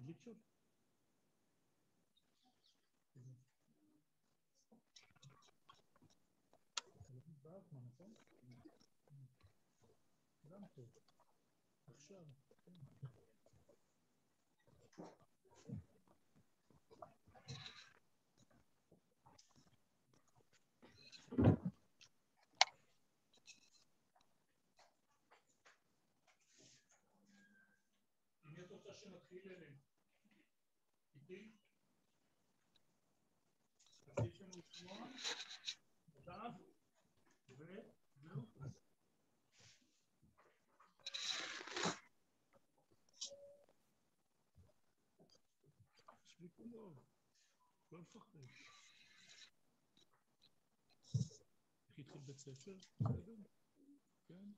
מדליק שם? גם טוב. עכשיו. מי את רוצה שנתחיל אליהם? איתי? אז יש לנו לשמוע, נדב, וזהו. שבי כולו, לא לפחד. איך התחיל בית ספר? בסדר? כן?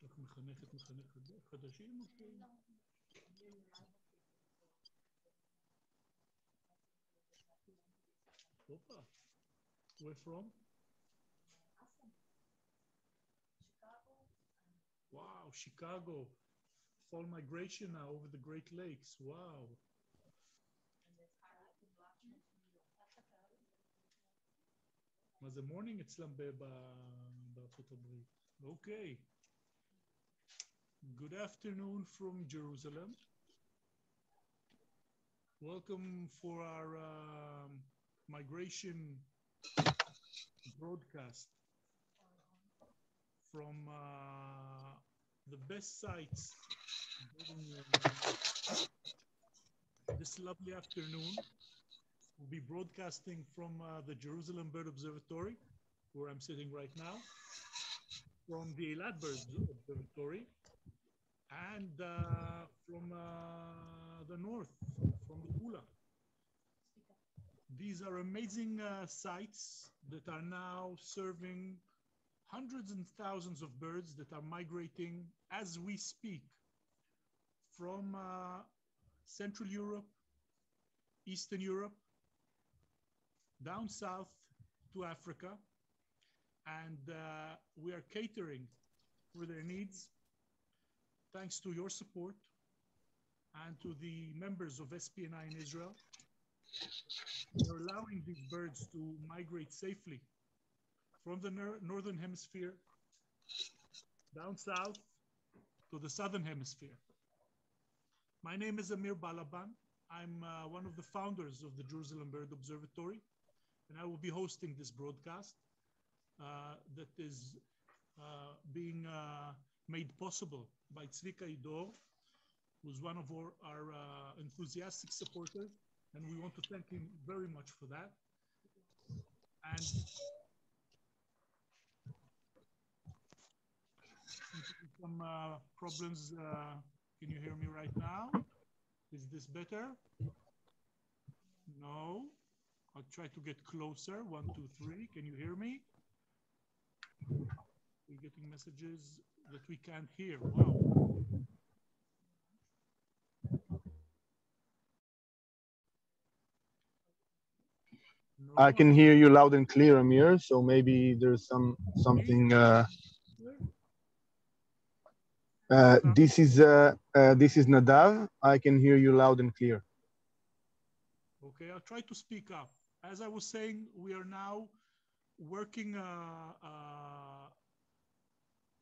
יש לך מחנכת חדשים או ש... הופה. Where from? Wow, Chicago. Fall migration now over the Great Lakes. Wow. מה זה morning אצלם בארצות הברית? Okay. Good afternoon from Jerusalem. Welcome for our migration broadcast from the best sites this lovely afternoon. We'll be broadcasting from the Jerusalem Bird Observatory, where I'm sitting right now, from the Eilat Bird Observatory, and from the north, from the Kula. These are amazing sites that are now serving hundreds and thousands of birds that are migrating as we speak from Central Europe, Eastern Europe, down south to Africa, and we are catering for their needs thanks to your support and to the members of SPNI in Israel. We're allowing these birds to migrate safely from the northern hemisphere down south to the southern hemisphere. My name is Amir Balaban. I'm one of the founders of the Jerusalem Bird Observatory, and I will be hosting this broadcast that is being made possible by Tzvika Ido, who's one of our enthusiastic supporters, and we want to thank him very much for that. And some problems. Can you hear me right now? Is this better? No. I'll try to get closer. 1, 2, 3. Can you hear me? We're getting messages that we can't hear. Wow. No, I can hear you loud and clear, Amir. So maybe there's something. This is Nadav. I can hear you loud and clear. Okay, I'll try to speak up. As I was saying, we are now working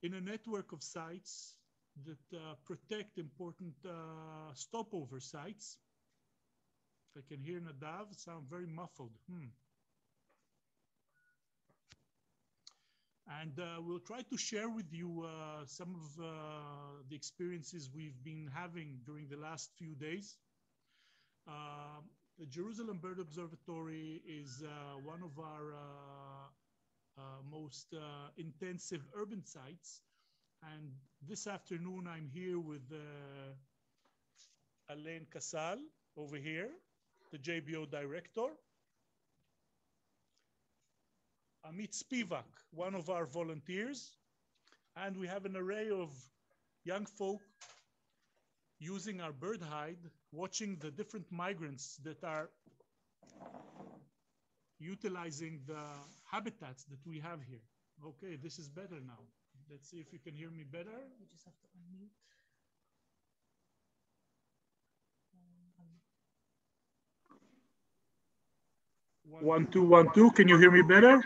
in a network of sites that protect important stopover sites. I can hear Nadav sound very muffled. And we'll try to share with you some of the experiences we've been having during the last few days. The Jerusalem Bird Observatory is one of our most intensive urban sites. And this afternoon, I'm here with Alain Kassal over here, the JBO director. Amit Spivak, one of our volunteers. And we have an array of young folk using our bird hide, watching the different migrants that are utilizing the habitats that we have here. Okay, this is better now. Let's see if you can hear me better. You just have to unmute. 1, 2, 1, 2. Can you hear me better?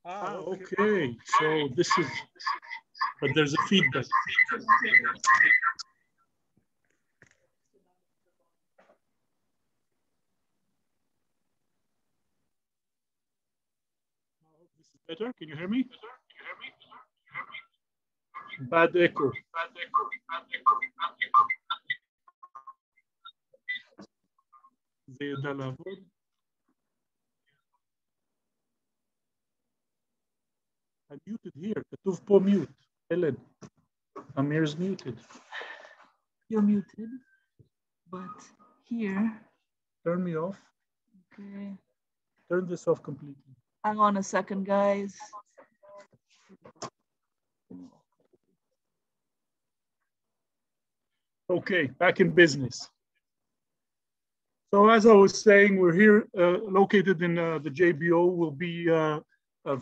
Okay. So this is, but there's a feedback. This is better. Can you hear me? Bad echo. זה יודע לעבוד. I'm muted here. כתוב פה mute. אלן. Amir is muted. You're muted, but here. Turn me off. Okay. Turn this off completely. Hang on a second, guys. Okay, back in business. So as I was saying, we're here located in the JBO. We'll be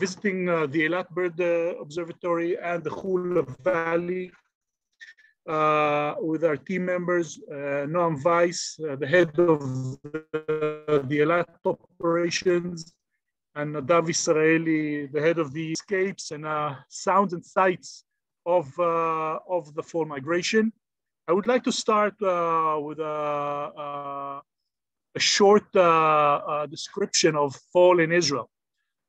visiting the Eilat Bird Observatory and the Hula Valley with our team members, Noam Weiss, the head of the Eilat operations, and Nadav Israeli, the head of the escapes and sounds and sights of the fall migration. I would like to start with a short description of fall in Israel.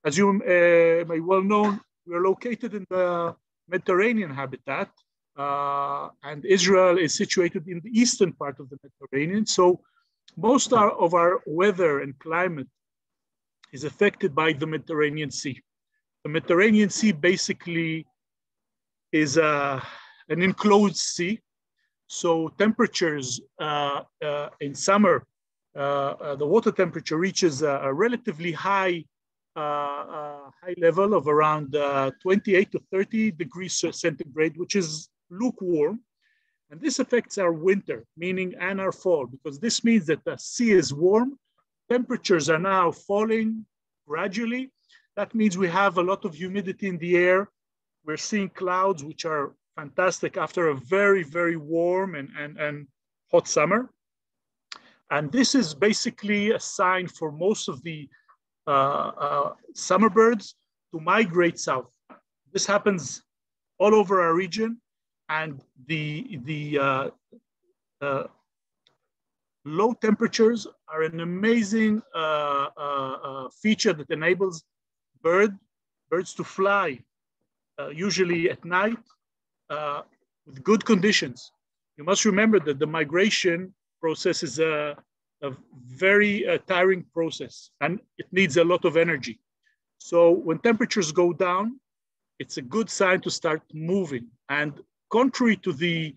As you may well know, we're located in the Mediterranean habitat, and Israel is situated in the eastern part of the Mediterranean. So most of our weather and climate is affected by the Mediterranean Sea. The Mediterranean Sea basically is an enclosed sea. So temperatures in summer, the water temperature reaches a relatively high level of around 28 to 30 degrees centigrade, which is lukewarm. And this affects our winter, meaning and our fall, because this means that the sea is warm, temperatures are now falling gradually. That means we have a lot of humidity in the air. We're seeing clouds, which are fantastic after a very, very warm and hot summer. And this is basically a sign for most of the summer birds to migrate south. This happens all over our region, and the low temperatures are an amazing feature that enables birds to fly, usually at night, with good conditions. You must remember that the migration process is a very tiring process, and it needs a lot of energy. So when temperatures go down, it's a good sign to start moving. And contrary to the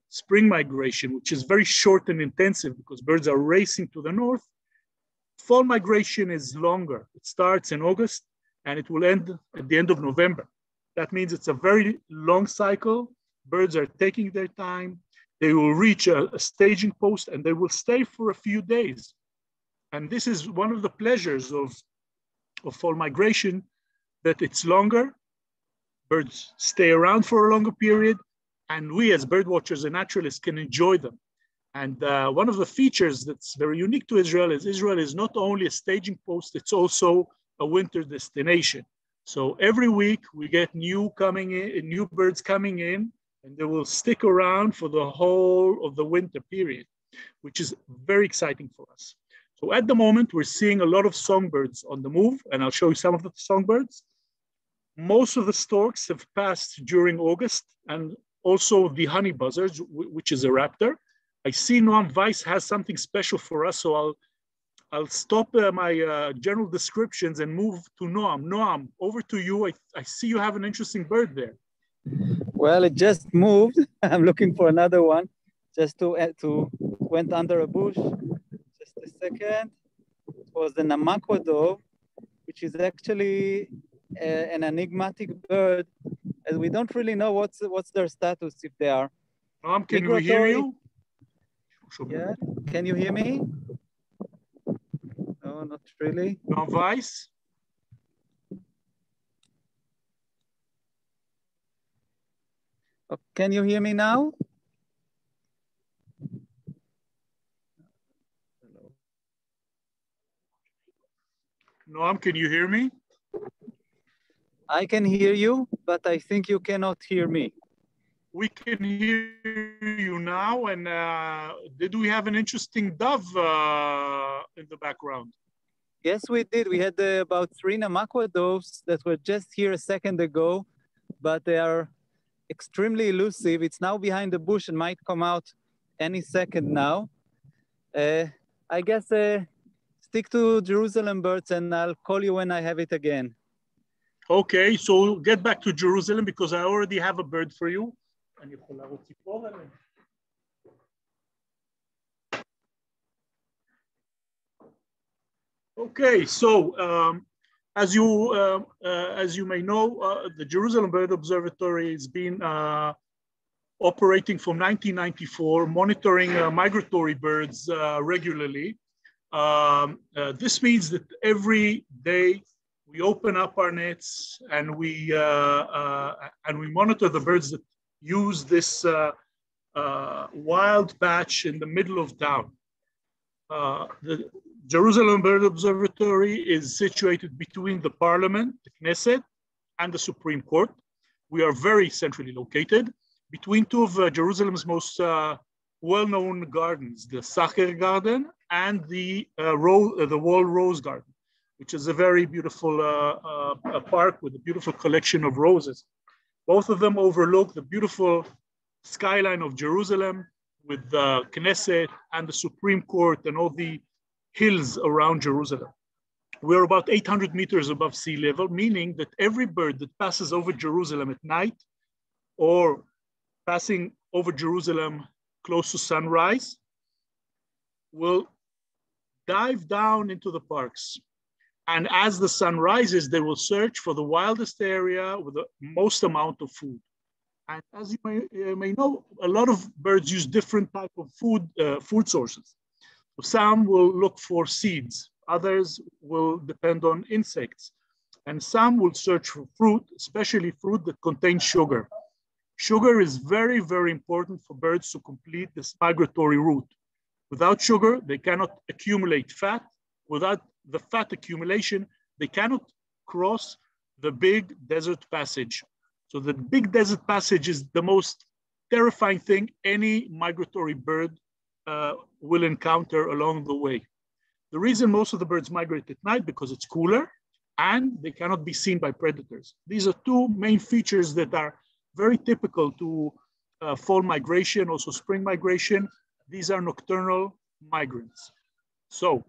spring migration, which is very short and intensive because birds are racing to the north, fall migration is longer. It starts in August and it will end at the end of November. That means it's a very long cycle. Birds are taking their time. They will reach a staging post and they will stay for a few days. And this is one of the pleasures of fall migration, that it's longer. Birds stay around for a longer period, and we as bird watchers and naturalists can enjoy them. And one of the features that's very unique to Israel is not only a staging post, it's also a winter destination. So every week we get new birds coming in, and they will stick around for the whole of the winter period, which is very exciting for us. So at the moment, we're seeing a lot of songbirds on the move, and I'll show you some of the songbirds. Most of the storks have passed during August, and also the honey buzzards, which is a raptor. I see Noam Weiss has something special for us, so I'll stop my general descriptions and move to Noam. Noam, over to you. I see you have an interesting bird there. Well, it just moved. I'm looking for another one. Just went under a bush. Just a second. It was the Namaku Dove, which is actually an enigmatic bird, and we don't really know what's their status, if they are. Can we hear you? Yeah. Can you hear me? No, not really. Noam Weiss? Oh, can you hear me now? Noam, can you hear me? I can hear you, but I think you cannot hear me. We can hear you now. And did we have an interesting dove in the background? Yes, we did. We had about 3 Namaku Doves that were just here a second ago, but they are extremely elusive. It's now behind the bush and might come out any second now. I guess stick to Jerusalem birds and I'll call you when I have it again. Okay, so get back to Jerusalem because I already have a bird for you. Okay, so as you may know, the Jerusalem Bird Observatory has been operating from 1994, monitoring migratory birds regularly. This means that every day we open up our nets and we monitor the birds that use this wild patch in the middle of town. The Jerusalem Bird Observatory is situated between the Parliament, the Knesset, and the Supreme Court. We are very centrally located between two of Jerusalem's most well-known gardens, the Sacher Garden and the Wall Rose Garden, which is a very beautiful park with a beautiful collection of roses. Both of them overlook the beautiful skyline of Jerusalem with the Knesset and the Supreme Court and all the hills around Jerusalem. We're about 800 meters above sea level, meaning that every bird that passes over Jerusalem at night or passing over Jerusalem close to sunrise will dive down into the parks. And as the sun rises, they will search for the wildest area with the most amount of food. And as you may know, a lot of birds use different type of food sources. Some will look for seeds, others will depend on insects, and some will search for fruit, especially fruit that contains sugar. Sugar is very, very important for birds to complete this migratory route. Without sugar, they cannot accumulate fat. Without the fat accumulation, they cannot cross the big desert passage. So the big desert passage is the most terrifying thing any migratory bird will encounter along the way. The reason most of the birds migrate at night because it's cooler and they cannot be seen by predators. These are two main features that are very typical to fall migration, also spring migration. These are nocturnal migrants. So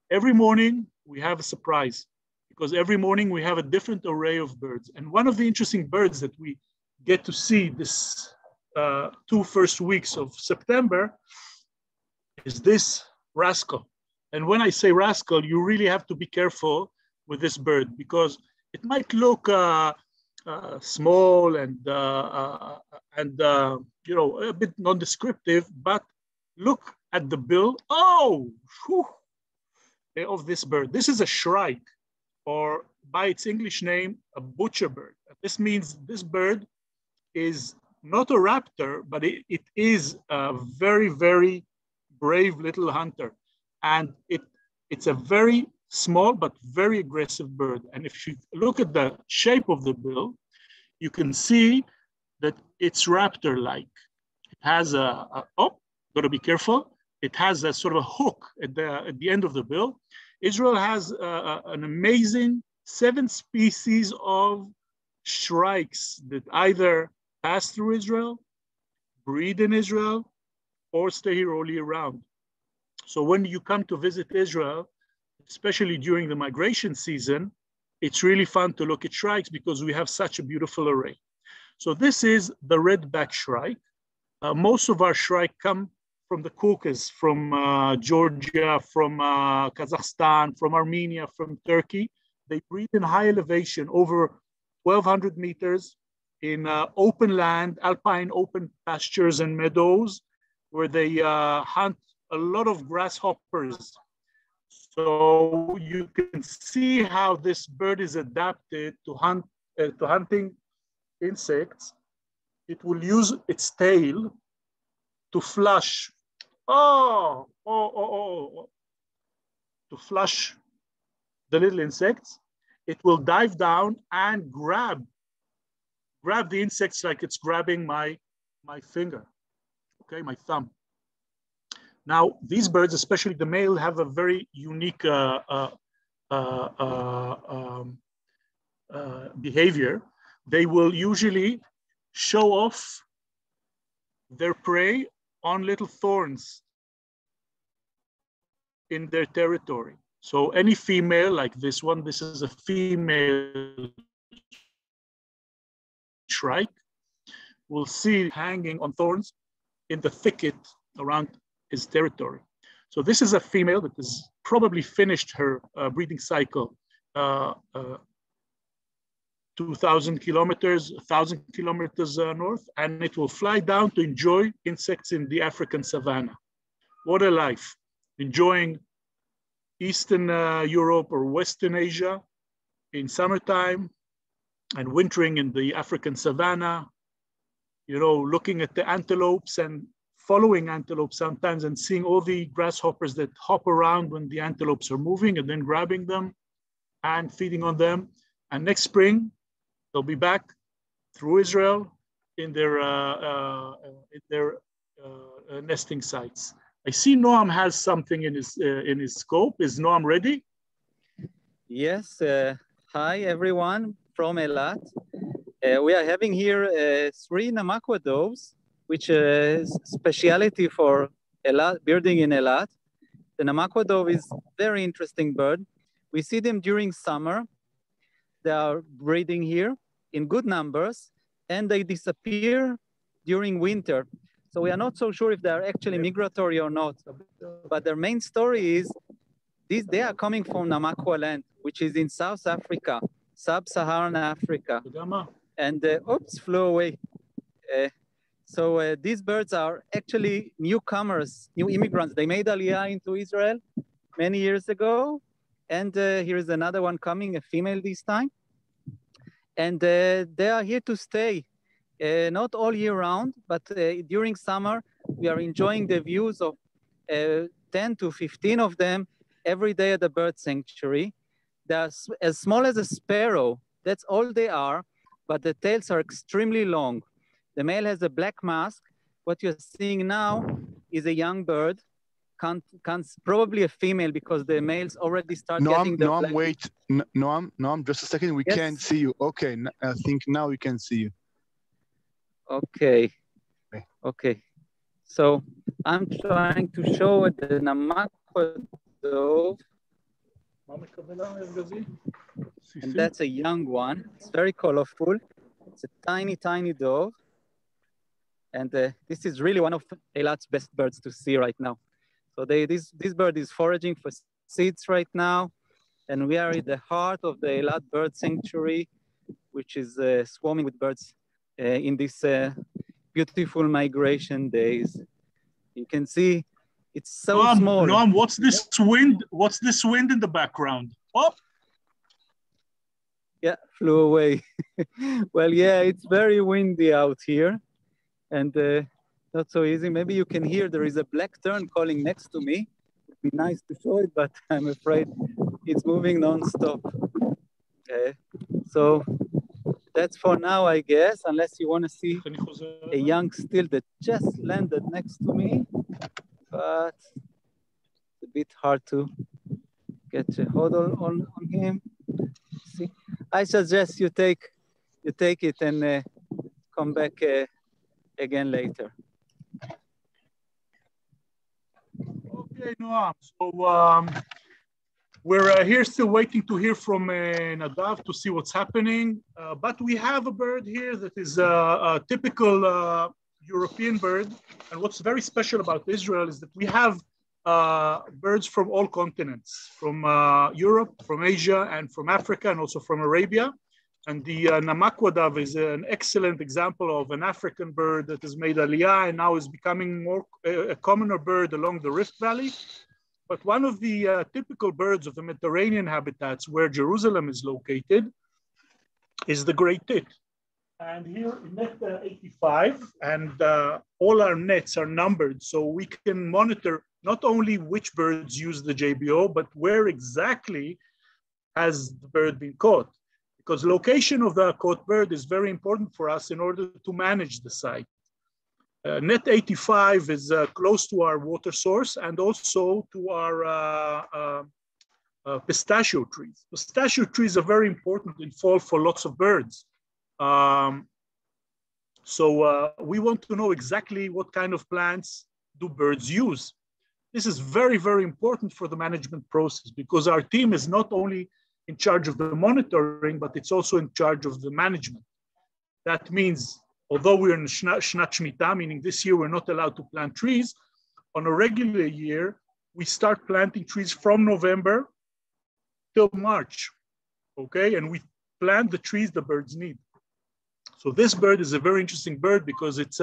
every morning we have a surprise because every morning we have a different array of birds. And one of the interesting birds that we get to see this 2 first weeks of September is this rascal. And when I say rascal, you really have to be careful with this bird because it might look small and you know, a bit non-descriptive, but look at the bill. Oh, whew, of this bird. This is a shrike, or by its English name, a butcher bird. This means this bird is not a raptor, but it is a very, very brave little hunter. And it's a very small but very aggressive bird. And if you look at the shape of the bill, you can see that it's raptor-like. It has oh, gotta be careful. It has a sort of a hook at the end of the bill. Israel has an amazing 7 species of shrikes that either pass through Israel, breed in Israel, or stay here all year round. So when you come to visit Israel, especially during the migration season, it's really fun to look at shrikes because we have such a beautiful array. So this is the redback shrike. Most of our shrike come from the Caucasus, from Georgia, from Kazakhstan, from Armenia, from Turkey. They breed in high elevation, over 1,200 meters in open land, alpine open pastures and meadows, where they hunt a lot of grasshoppers. So you can see how this bird is adapted to hunting insects it will use its tail to flush. To flush the little insects. It will dive down and grab the insects like it's grabbing my finger, okay, my thumb. Now, these birds, especially the male, have a very unique behavior. They will usually show off their prey on little thorns in their territory. So any female like this one, this is a female shrike, will see hanging on thorns in the thicket around his territory. So this is a female that has probably finished her breeding cycle 2,000 kilometers, 1,000 kilometers north, and it will fly down to enjoy insects in the African savanna. What a life, enjoying Eastern Europe or Western Asia in summertime and wintering in the African savanna, you know, looking at the antelopes and following antelopes sometimes and seeing all the grasshoppers that hop around when the antelopes are moving and then grabbing them and feeding on them. And next spring, they'll be back through Israel in their nesting sites. I see Noam has something in his scope. Is Noam ready? Yes. Hi, everyone from Eilat. We are having here 3 Namaku Doves, which is speciality for Eilat, birding in Eilat. The Namaku Dove is a very interesting bird. We see them during summer. They are breeding here in good numbers, and they disappear during winter. So we are not so sure if they are actually migratory or not. But their main story is they are coming from Namaku land, which is in South Africa, sub-Saharan Africa. And oops, flew away. So these birds are actually newcomers, new immigrants. They made Aliyah into Israel many years ago. And here is another one coming, a female this time. And they are here to stay, not all year round, but during summer, we are enjoying the views of 10 to 15 of them every day at the bird sanctuary. They're as small as a sparrow. That's all they are, but the tails are extremely long. The male has a black mask. What you're seeing now is a young bird, probably a female because the males already start getting the black. Wait, Noam, just a second. We can't see you. Okay, I think now we can see you. Okay. So I'm trying to show the Namaku Dove. And that's a young one. It's very colorful. It's a tiny, tiny dove. And this is really one of Eilat's best birds to see right now. So this bird is foraging for seeds right now. And we are in the heart of the Eilat Bird Sanctuary, which is swarming with birds in these beautiful migration days. You can see it's so small. Noam, what's this wind? What's this wind in the background? Oh! Yeah, flew away. Well, yeah, it's very windy out here. And not so easy. Maybe you can hear there is a black tern calling next to me. It'd be nice to show it, but I'm afraid it's moving non-stop. Okay, so that's for now, I guess, unless you want to see a young still that just landed next to me, but it's a bit hard to get a hold on him. See, I suggest you take it and come back again later. Okay, Noam. So we're here still waiting to hear from Nadav to see what's happening. But we have a bird here that is a typical European bird. And what's very special about Israel is that we have birds from all continents, from Europe, from Asia, and from Africa, and also from Arabia. And the Namaku Dove is an excellent example of an African bird that has made Aliyah and now is becoming more a commoner bird along the Rift Valley. But one of the typical birds of the Mediterranean habitats where Jerusalem is located is the gray tit. And here in net 85, and all our nets are numbered, so we can monitor not only which birds use the JBO, but where exactly has the bird been caught. Because location of the caught bird is very important for us in order to manage the site. Net 85 is close to our water source and also to our pistachio trees. Pistachio trees are very important in fall for lots of birds. So we want to know exactly what kind of plants do birds use. This is very, very important for the management process because our team is not only in charge of the monitoring, but it's also in charge of the management. That means, although we're in Shnat Shemitah, meaning this year we're not allowed to plant trees, on a regular year, we start planting trees from November till March, okay? And we plant the trees the birds need. So this bird is a very interesting bird because it's,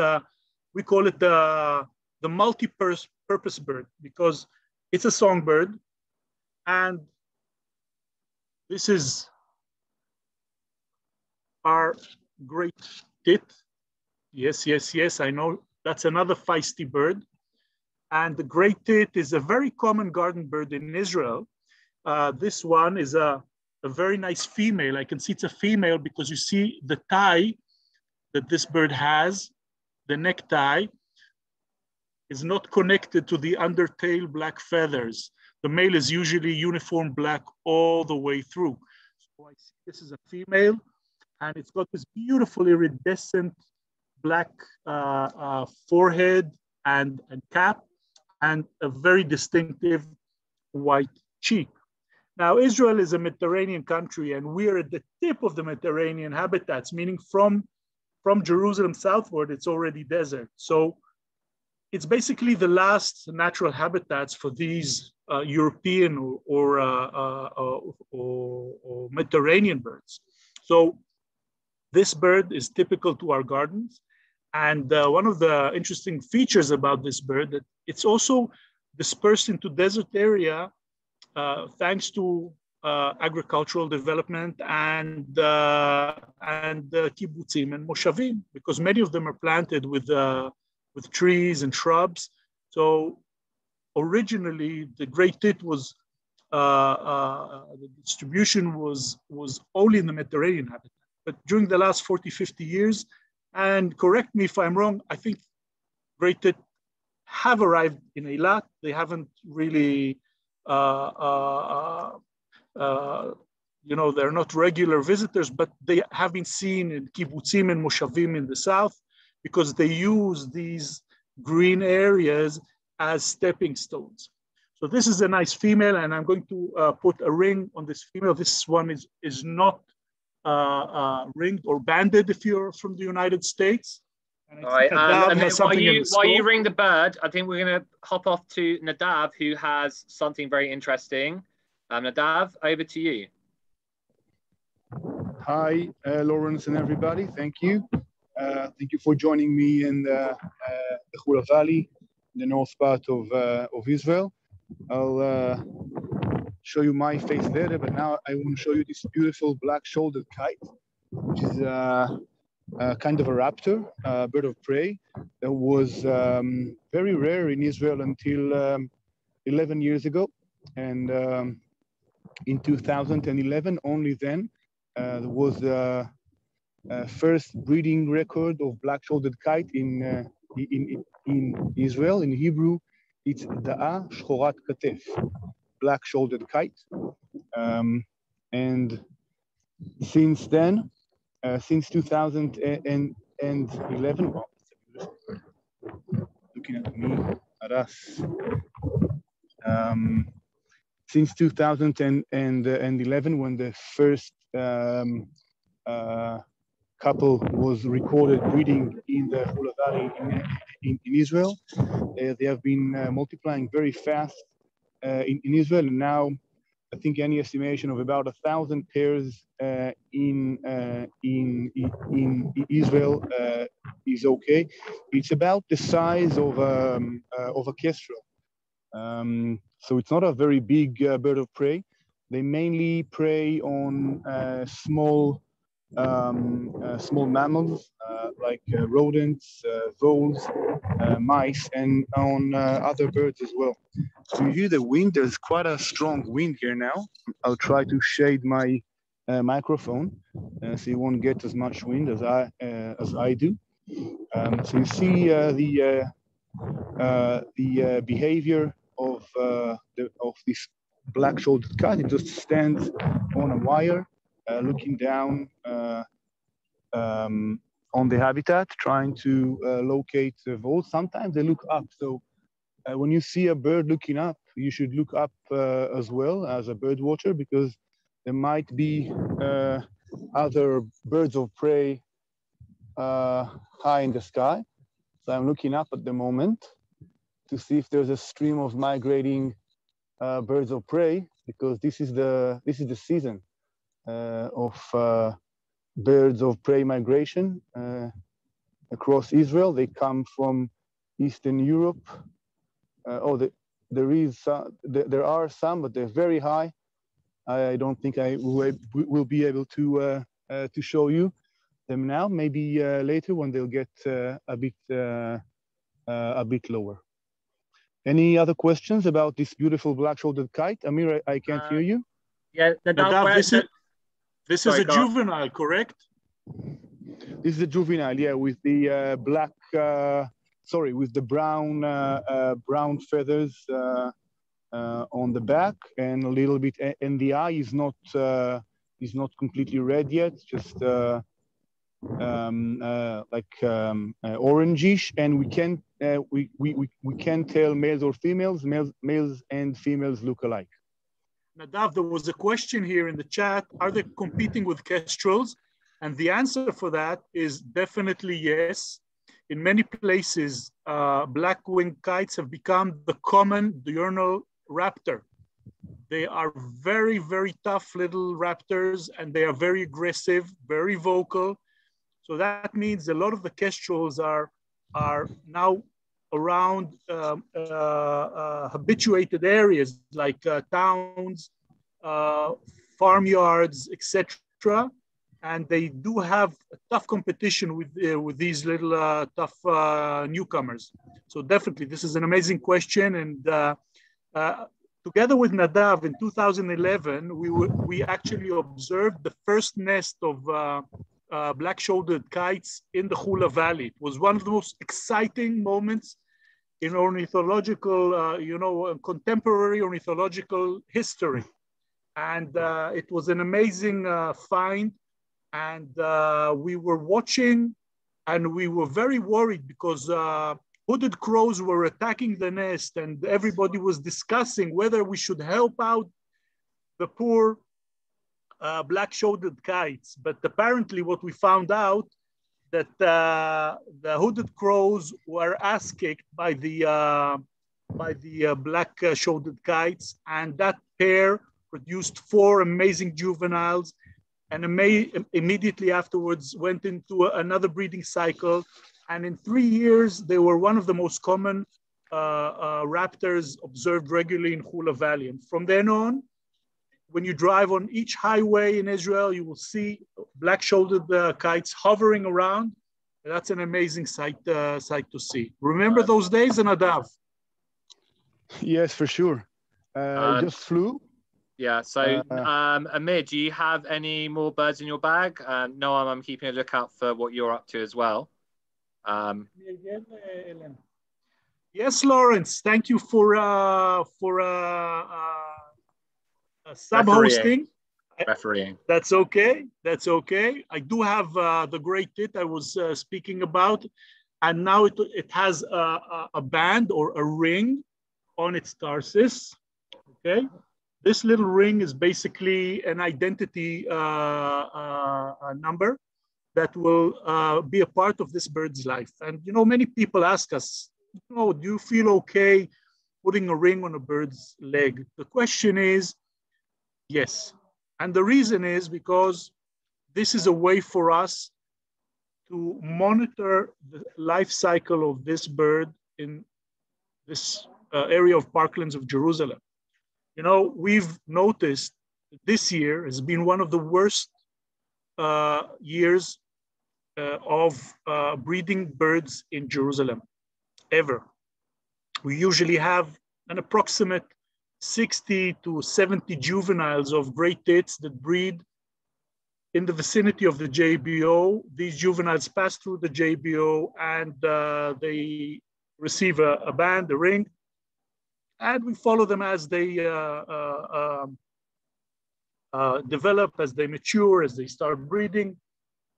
we call it the multi-purpose bird because it's a songbird. And this is our great tit. Yes, yes, yes, I know that's another feisty bird. And the great tit is a very common garden bird in Israel. This one is a very nice female. I can see it's a female because you see the tie that this bird has, the necktie, is not connected to the undertail black feathers. The male is usually uniform black all the way through. So I see this is a female, and it's got this beautiful iridescent black forehead and cap, and a very distinctive white cheek. Now, Israel is a Mediterranean country, and we are at the tip of the Mediterranean habitats, meaning from Jerusalem southward, it's already desert. So it's basically the last natural habitats for these European or Mediterranean birds. So this bird is typical to our gardens. And one of the interesting features about this bird that it's also dispersed into desert area thanks to agricultural development and kibbutzim and moshavim, because many of them are planted with trees and shrubs. So originally, the great tit was the distribution was only in the Mediterranean habitat. But during the last 40, 50 years, and correct me if I'm wrong, I think great tit have arrived in Eilat. They haven't really, they're not regular visitors, but they have been seen in kibbutzim and moshavim in the south because they use these green areas as stepping stones. So this is a nice female, and I'm going to put a ring on this female. This one is not ringed or banded if you're from the United States. All right, and while you ring the bird, I think we're going to hop off to Nadav, who has something very interesting. Nadav, over to you. Hi, Lawrence and everybody. Thank you. Thank you for joining me in the Hula Valley, the north part of Israel. I'll show you my face later, but now I want to show you this beautiful black-shouldered kite, which is kind of a raptor, bird of prey, that was very rare in Israel until 11 years ago. And in 2011, only then, there was the first breeding record of black-shouldered kite in Israel. In Hebrew, it's Da'a Shchorat Katef, black-shouldered kite. And since then, since 2011, wow, looking at me, at us. Since 2011, when the first couple was recorded breeding in the Hula Valley in Israel, they have been multiplying very fast in Israel, and now I think any estimation of about 1,000 pairs in Israel is okay. It's about the size of a kestrel. So it's not a very big bird of prey. They mainly prey on small small mammals like rodents, voles, mice, and on other birds as well. So you hear the wind. There's quite a strong wind here now. I'll try to shade my microphone so you won't get as much wind as I do. So you see the behavior of this black-shouldered kite. It just stands on a wire, looking down on the habitat, trying to locate the voles. Sometimes they look up. So when you see a bird looking up, you should look up as well as a bird watcher, because there might be other birds of prey high in the sky. So I'm looking up at the moment to see if there's a stream of migrating birds of prey, because this is the season of birds of prey migration across Israel. They come from Eastern Europe. There are some, but they're very high. I don't think I will be able to show you them now. Maybe later when they'll get a bit lower. Any other questions about this beautiful black-shouldered kite? Amir, I can't hear you. Yeah, this is a juvenile, correct? This is a juvenile, yeah, with the with the brown feathers on the back, and a little bit, and the eye is not completely red yet, just orangish, and we can't tell males or females. Males and females look alike. Nadav, there was a question here in the chat: are they competing with kestrels? And the answer for that is definitely yes. In many places, black-winged kites have become the common diurnal raptor. They are very, very tough little raptors, and they are very aggressive, very vocal. So that means a lot of the kestrels are now around habituated areas like towns, farmyards, etc. And they do have a tough competition with these little tough newcomers. So definitely, this is an amazing question. And together with Nadav in 2011, we actually observed the first nest of black-shouldered kites in the Hula Valley. It was one of the most exciting moments in ornithological, contemporary ornithological history. And it was an amazing find. And we were watching, and we were very worried because hooded crows were attacking the nest, and everybody was discussing whether we should help out the poor black-shouldered kites. But apparently what we found out that the hooded crows were ass-kicked by the black-shouldered kites, and that pair produced 4 amazing juveniles, and immediately afterwards went into another breeding cycle. And in 3 years, they were one of the most common raptors observed regularly in Hula Valley. And from then on, when you drive on each highway in Israel, you will see black-shouldered kites hovering around. That's an amazing sight to see. Remember those days, Nadav? Yes, for sure. I just flew. Yeah, so Amir, do you have any more birds in your bag? Noam, I'm keeping a lookout for what you're up to as well. Yes, Lawrence, thank you for sub-hosting. Refereeing. That's okay. That's okay. I do have the gray tit I was speaking about, and now it has a band or a ring on its tarsus. Okay. This little ring is basically an identity number that will be a part of this bird's life. And, many people ask us, do you feel okay putting a ring on a bird's leg? The question is, yes. And the reason is because this is a way for us to monitor the life cycle of this bird in this area of parklands of Jerusalem. We've noticed this year has been one of the worst years of breeding birds in Jerusalem, ever. We usually have an approximate 60 to 70 juveniles of gray tits that breed in the vicinity of the JBO. These juveniles pass through the JBO and they receive a band, a ring, and we follow them as they develop, as they mature, as they start breeding.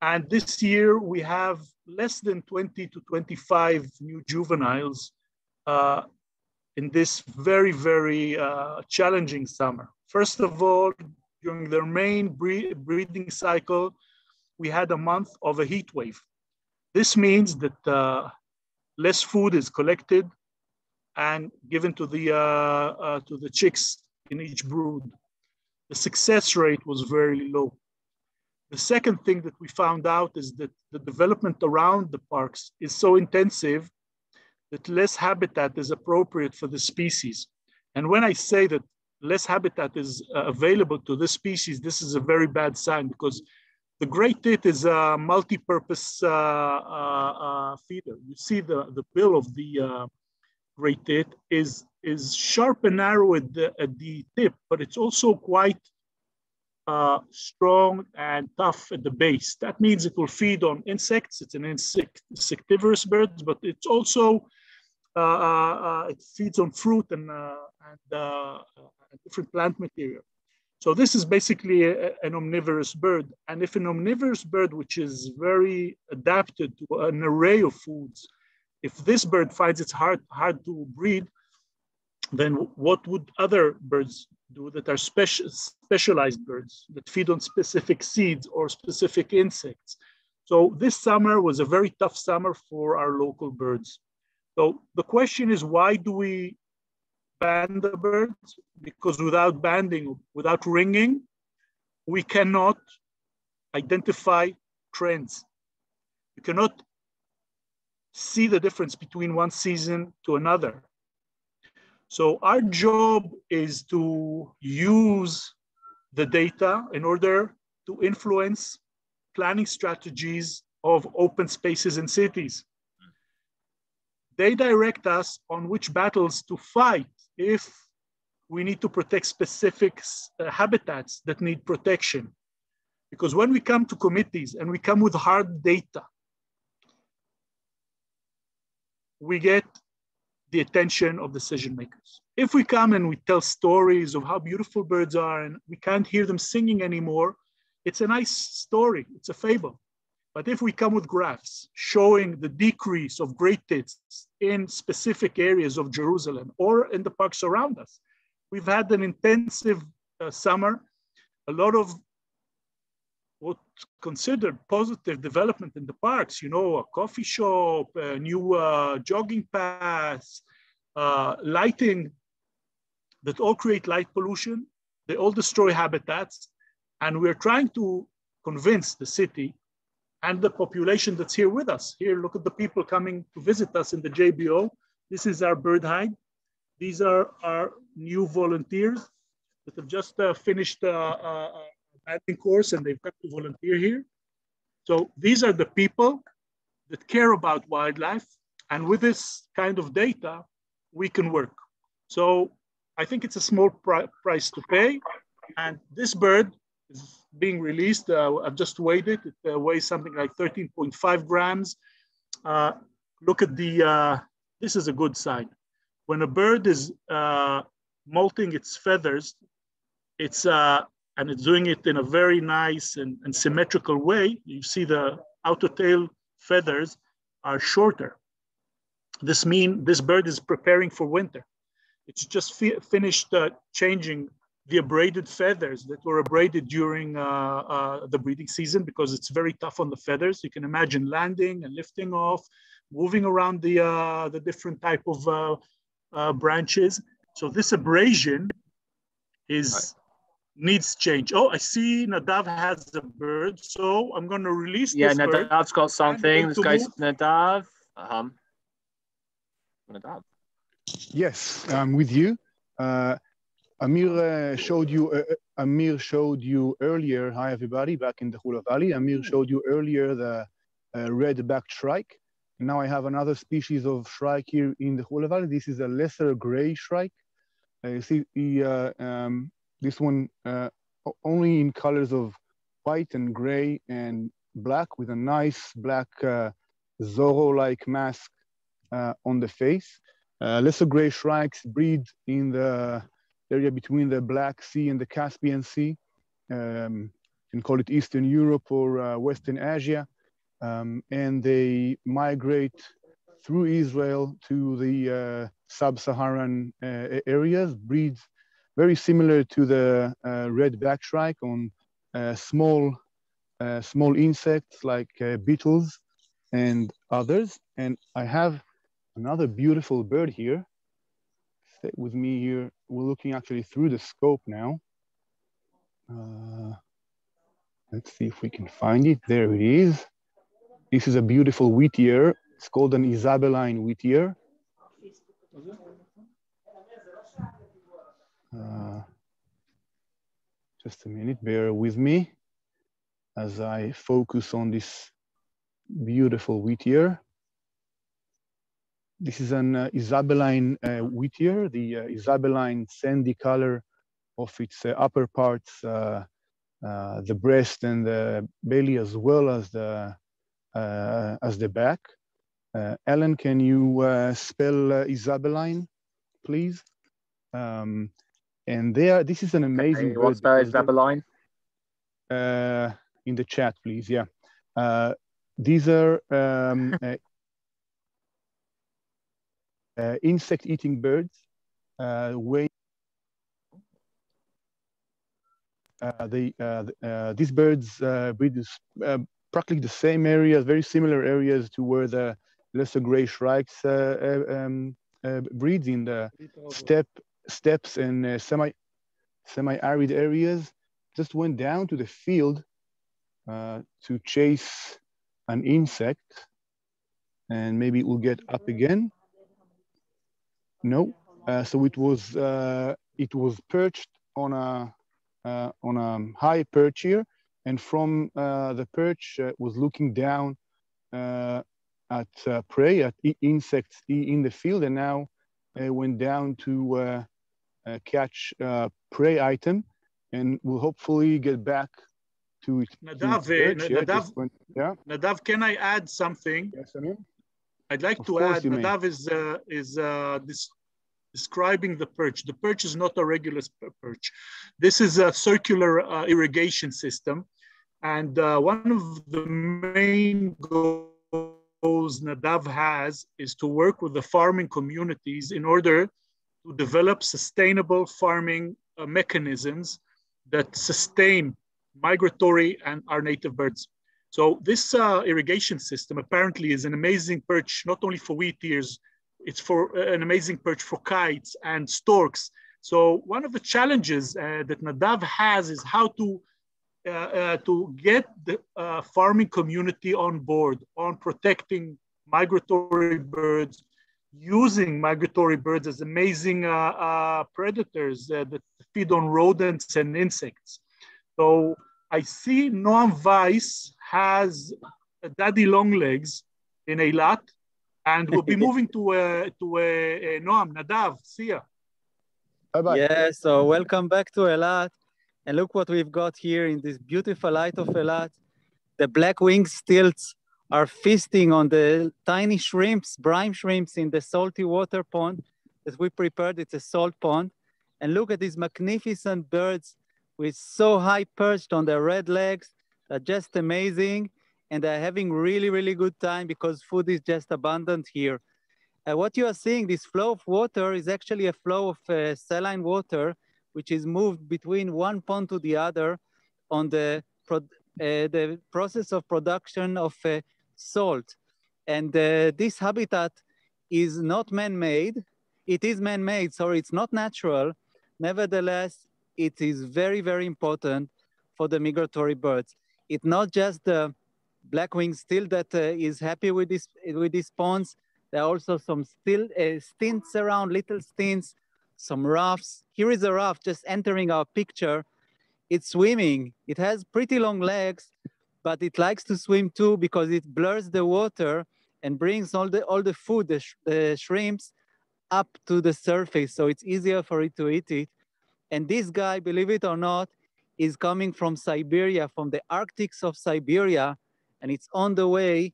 And this year we have less than 20 to 25 new juveniles in this very, very challenging summer. First of all, during their main breeding cycle, we had a month of a heat wave. This means that less food is collected and given to the chicks in each brood. The success rate was very low. The second thing that we found out is that the development around the parks is so intensive that less habitat is appropriate for the species. And when I say that less habitat is available to this species, this is a very bad sign, because the gray tit is a multi-purpose feeder. You see the bill of the gray tit is sharp and narrow at the tip, but it's also quite strong and tough at the base. That means it will feed on insects. It's an insectivorous bird, but it's also it feeds on fruit and different plant material. So this is basically an omnivorous bird. And if an omnivorous bird, which is very adapted to an array of foods, if this bird finds it's hard to breed, then what would other birds do that are specialized birds that feed on specific seeds or specific insects? So this summer was a very tough summer for our local birds. So the question is, why do we ban the birds? Because without banding, without ringing, we cannot identify trends. You cannot see the difference between one season to another. So our job is to use the data in order to influence planning strategies of open spaces in cities. They direct us on which battles to fight if we need to protect specific habitats that need protection. Because when we come to committees and we come with hard data, we get the attention of decision makers. If we come and we tell stories of how beautiful birds are and we can't hear them singing anymore, it's a nice story, it's a fable. But if we come with graphs showing the decrease of gray tits in specific areas of Jerusalem or in the parks around us, we've had an intensive summer, a lot of what's considered positive development in the parks, you know, a coffee shop, a new jogging paths, lighting, that all create light pollution. They all destroy habitats. And we're trying to convince the city and the population that's here with us. Here, look at the people coming to visit us in the JBO. This is our bird hide. These are our new volunteers that have just finished a banding course and they've come to volunteer here. So these are the people that care about wildlife. And with this kind of data, we can work. So I think it's a small price to pay. And this bird is being released. I've just weighed it. It weighs something like 13.5 grams. Look at this is a good sign. When a bird is molting its feathers, and it's doing it in a very nice and symmetrical way. You see the outer tail feathers are shorter. This means this bird is preparing for winter. It's just finished changing the abraded feathers that were abraded during the breeding season, because it's very tough on the feathers. You can imagine landing and lifting off, moving around the different type of branches. So this abrasion needs change. Oh, I see Nadav has a bird, so I'm going to release this bird. Yeah, Nadav's got something. This guy's Nadav. Nadav. Yes, I'm with you. Amir showed you earlier. Hi everybody, back in the Hula Valley. Amir showed you earlier the red-backed shrike. Now I have another species of shrike here in the Hula Valley. This is a lesser gray shrike. You see this one only in colors of white and gray and black, with a nice black Zorro-like mask on the face. Lesser gray shrikes breed in the area between the Black Sea and the Caspian Sea. You can call it Eastern Europe or Western Asia. And they migrate through Israel to the sub-Saharan areas, breeds very similar to the red-backed shrike on small insects like beetles and others. And I have another beautiful bird here. Stay with me here. We're looking actually through the scope now. Let's see if we can find it. There it is. This is a beautiful wheatear. It's called an Isabeline wheatear. Just a minute, bear with me as I focus on this beautiful wheatear. This is an Isabeline wheatear. The Isabeline sandy color of its upper parts, the breast and the belly, as well as the back. Ellen, can you spell Isabeline, please? And this is an amazing bird. What spell Isabeline? In the chat, please. Yeah. These are insect-eating birds. These birds breed practically the same areas, very similar areas to where the lesser gray shrikes breeds, in the steppes and semi-arid areas. Just went down to the field to chase an insect, and maybe it will get up again. No, so it was perched on a high perch here, and from the perch was looking down at prey, at insects in the field, and now went down to catch prey item, and will hopefully get back to its Nadav, Nadav, can I add something? Yes, Amir? I'd like to add, Nadav is describing the perch. The perch is not a regular perch. This is a circular irrigation system. And one of the main goals Nadav has is to work with the farming communities in order to develop sustainable farming mechanisms that sustain migratory and our native birds. So this irrigation system apparently is an amazing perch, not only for wheatears, it's for an amazing perch for kites and storks. So one of the challenges that Nadav has is how to get the farming community on board on protecting migratory birds, using migratory birds as amazing predators that feed on rodents and insects. So I see Noam Weiss has Daddy Longlegs in Eilat, and we'll be moving to Noam. Nadav, see ya. Bye-bye. Yeah, so welcome back to Eilat. And look what we've got here in this beautiful light of Eilat. The black-winged stilts are feasting on the tiny shrimps, brine shrimps in the salty water pond that we prepared. It's a salt pond. And look at these magnificent birds with so high perched on their red legs. They're just amazing. And they're having really, really good time because food is just abundant here. What you are seeing, this flow of water is actually a flow of saline water, which is moved between one pond to the other on the process of production of salt. And this habitat is not man-made. It is man-made, sorry, it's not natural. Nevertheless, it is very, very important for the migratory birds. It's not just the black-winged stilt that is happy with these ponds. There are also some stints around, little stints some rafts. Here is a raft just entering our picture. It's swimming. It has pretty long legs, but it likes to swim too because it blurs the water and brings all the food, the shrimps, up to the surface, so it's easier for it to eat it. And this guy, believe it or not, is coming from Siberia, from the Arctics of Siberia, and it's on the way,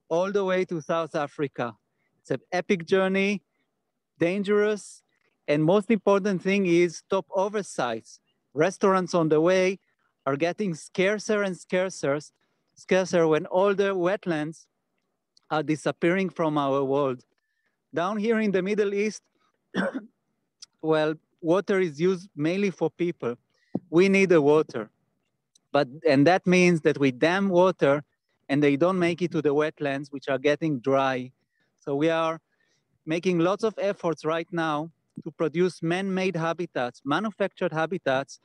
all the way to South Africa. It's an epic journey, dangerous, and most important thing is top oversights. Restaurants on the way are getting scarcer and scarcer when all the wetlands are disappearing from our world. Down here in the Middle East, well, water is used mainly for people. We need the water, and that means that we dam water and they don't make it to the wetlands, which are getting dry. So we are making lots of efforts right now to produce man-made habitats, manufactured habitats,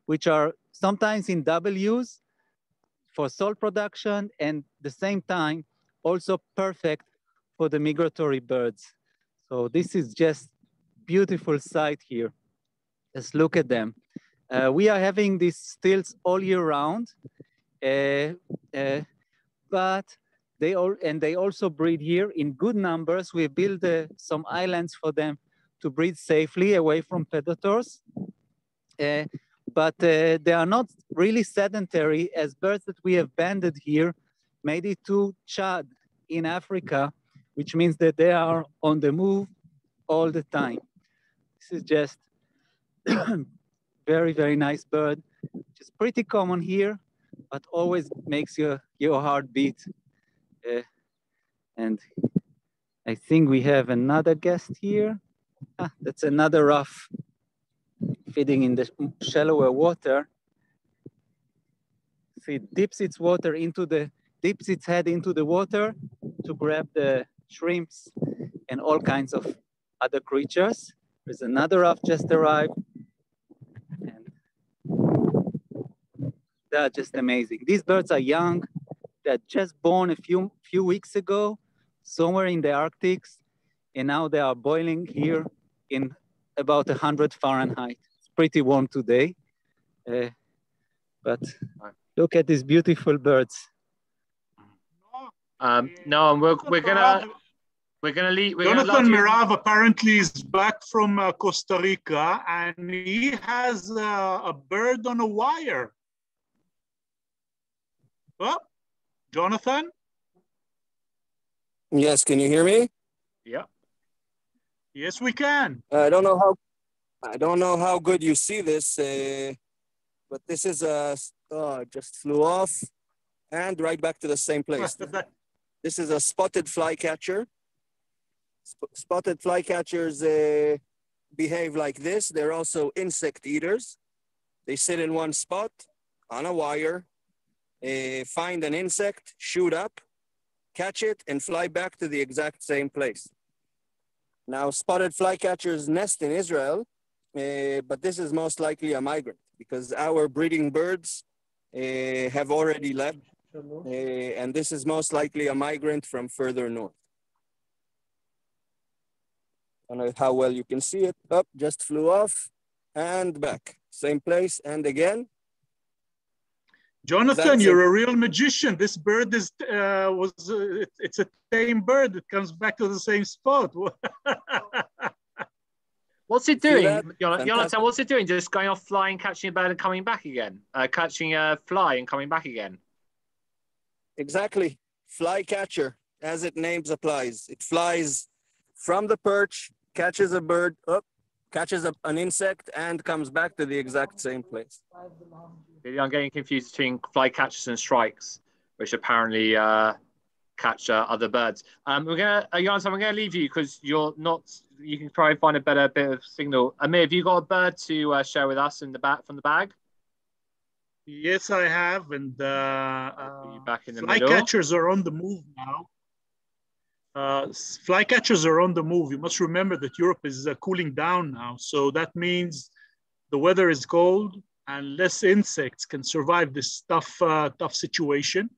which are sometimes in double use for salt production and at the same time also perfect for the migratory birds. So this is just beautiful sight here. Just look at them. We are having these stilts all year round, but they also breed here in good numbers. We build some islands for them to breed safely away from predators. But they are not really sedentary, as birds that we have banded here made it to Chad in Africa, which means that they are on the move all the time. This is just very, very nice bird, which is pretty common here, but always makes your heart beat. And I think we have another guest here. That's another ruff feeding in the shallower water. So it dips its head into the water to grab the shrimps and all kinds of other creatures. There's another ruff just arrived. And they're just amazing. These birds are young. They're just born a few weeks ago, somewhere in the Arctics, and now they are boiling here in about 100 Fahrenheit. It's pretty warm today, but look at these beautiful birds. No, we're gonna leave. Jonathan Mirav apparently is back from Costa Rica, and he has a bird on a wire. Well, Jonathan? Yes, can you hear me? Yeah. Yes, we can. I don't know how good you see this, but this is just flew off and right back to the same place. This is a spotted flycatcher. Spotted flycatchers behave like this. They're also insect eaters. They sit in one spot on a wire, find an insect, shoot up, catch it, and fly back to the exact same place. Now, spotted flycatchers nest in Israel, but this is most likely a migrant because our breeding birds have already left, and this is most likely a migrant from further north. I don't know how well you can see it. Up, just flew off and back. Same place and again. Jonathan, you're a real magician. This bird is it's a tame bird. It comes back to the same spot. What's it doing, Jonathan? What's it doing? Just going off flying, catching a bird and coming back again? Catching a fly and coming back again? Exactly. Flycatcher, as its name applies. It flies from the perch, catches a bird, catches an insect, and comes back to the exact same place. I'm getting confused between flycatchers and strikes, which apparently catch other birds. Jonathan, we're gonna leave you because you're not. You can try and find a better bit of signal. Amir, have you got a bird to share with us from the bag? Yes, I have, and back in the flycatchers are on the move now. Flycatchers are on the move. You must remember that Europe is cooling down now, so that means the weather is cold and less insects can survive this tough situation.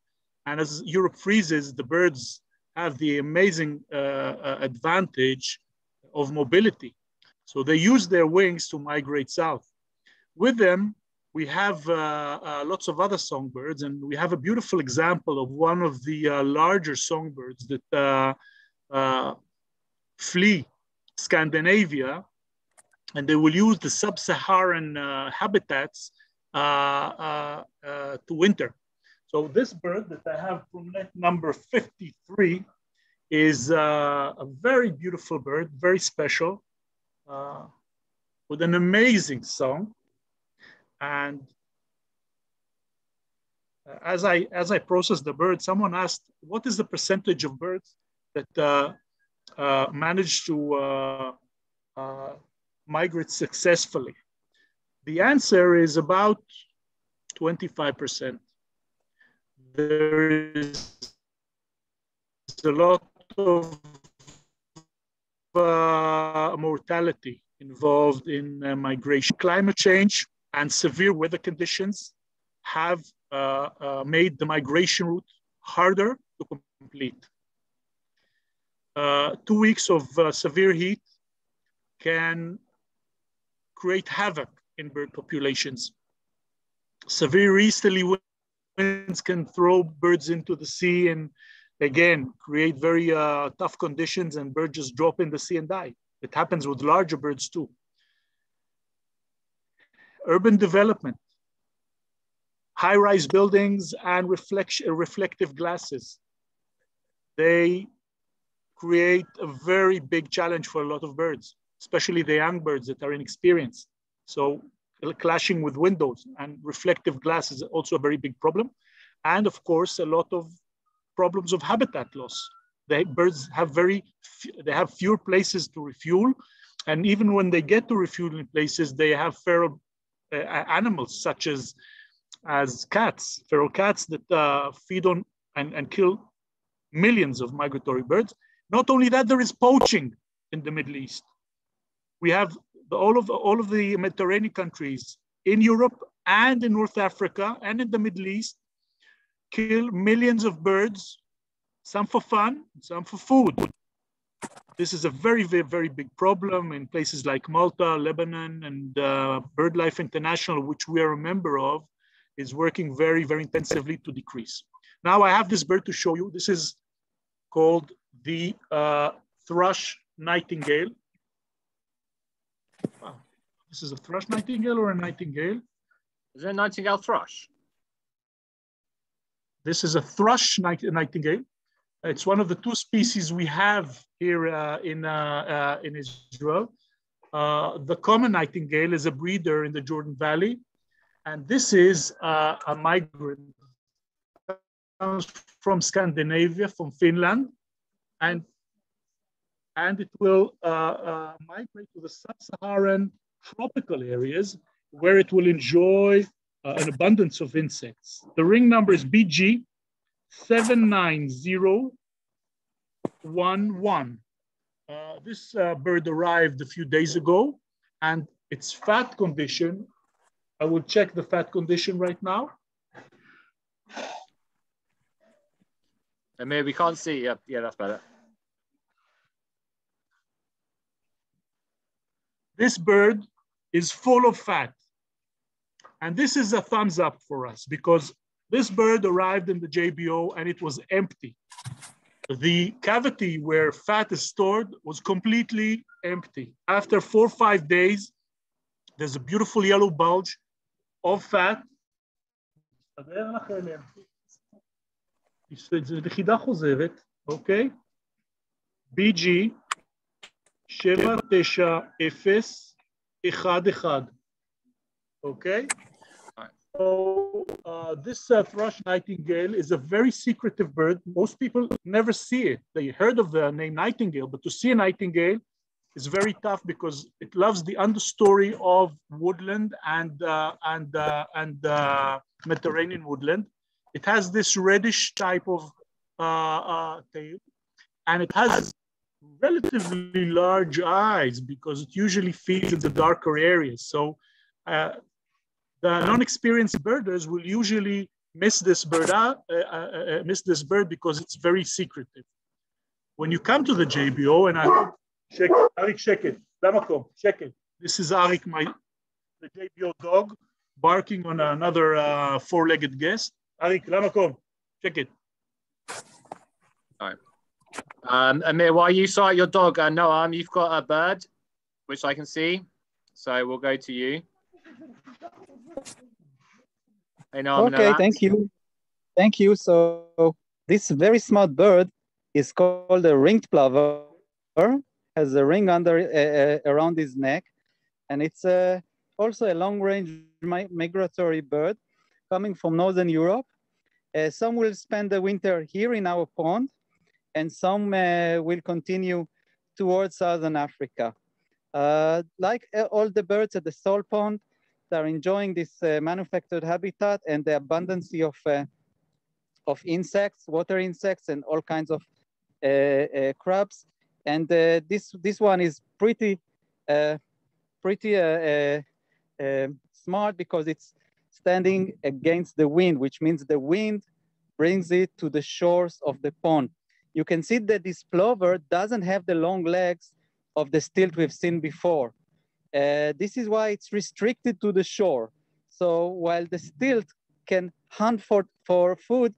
And as Europe freezes, the birds have the amazing advantage of mobility. So they use their wings to migrate south. With them, we have lots of other songbirds, and we have a beautiful example of one of the larger songbirds that flee Scandinavia, and they will use the sub-Saharan habitats to winter. So this bird that I have from net number 53 is a very beautiful bird, very special, with an amazing song. And as I processed the bird, someone asked, what is the percentage of birds that manage to migrate successfully? The answer is about 25%. There is a lot of mortality involved in migration. Climate change and severe weather conditions have made the migration route harder to complete. 2 weeks of severe heat can create havoc in bird populations. Severe easterly winds can throw birds into the sea and again create very tough conditions, and birds just drop in the sea and die. It happens with larger birds too. Urban development, high-rise buildings and reflective glasses, they create a very big challenge for a lot of birds, especially the young birds that are inexperienced. So clashing with windows and reflective glass is also a very big problem. And of course, a lot of problems of habitat loss. Birds have fewer places to refuel. And even when they get to refueling places, they have feral animals such as cats, feral cats that feed on and kill millions of migratory birds. Not only that, there is poaching in the Middle East. We have all of the Mediterranean countries in Europe and in North Africa and in the Middle East kill millions of birds, some for fun, some for food. This is a very, very, very big problem in places like Malta, Lebanon, and BirdLife International, which we are a member of, is working very, very intensively to decrease. Now I have this bird to show you. This is called the Thrush Nightingale. Wow. This is a thrush nightingale or a nightingale? Is it a nightingale thrush? This is a thrush nightingale. It's one of the 2 species we have here in Israel. The common nightingale is a breeder in the Jordan Valley. And this is a migrant. It comes from Scandinavia, from Finland. And it will migrate to the sub-Saharan tropical areas where it will enjoy an abundance of insects. The ring number is BG 79011. This bird arrived a few days ago, and its fat condition, I will check the fat condition right now. And maybe we can't see. Yeah, that's better. This bird is full of fat. And this is a thumbs up for us because this bird arrived in the JBO and it was empty. The cavity where fat is stored was completely empty. After 4 or 5 days, there's a beautiful yellow bulge of fat. Okay. BG 79011. Okay. So this thrush nightingale is a very secretive bird. Most people never see it. They heard of the name nightingale, but to see a nightingale is very tough because it loves the understory of woodland and Mediterranean woodland. It has this reddish type of tail, and it has relatively large eyes because it usually feeds in the darker areas. So the non-experienced birders will usually miss this bird because it's very secretive. When you come to the JBO, and I hope, check it. Namaku, check it. This is Arik, the JBO dog, barking on another four-legged guest. Arik, Namaku, check it. All right. Amir, while you sort out your dog, Noam, you've got a bird, which I can see. So we'll go to you. Hey, Noam, Okay, thank you. Thank you. So this very smart bird is called a ringed plover, has a ring under around his neck, and it's also a long-range migratory bird coming from Northern Europe. Some will spend the winter here in our pond, and some will continue towards Southern Africa. Like all the birds at the salt pond, they're enjoying this manufactured habitat and the abundance of insects, water insects, and all kinds of crabs. And this one is pretty smart because it's standing against the wind, which means the wind brings it to the shores of the pond. You can see that this plover doesn't have the long legs of the stilt we've seen before. This is why it's restricted to the shore. So while the stilt can hunt for food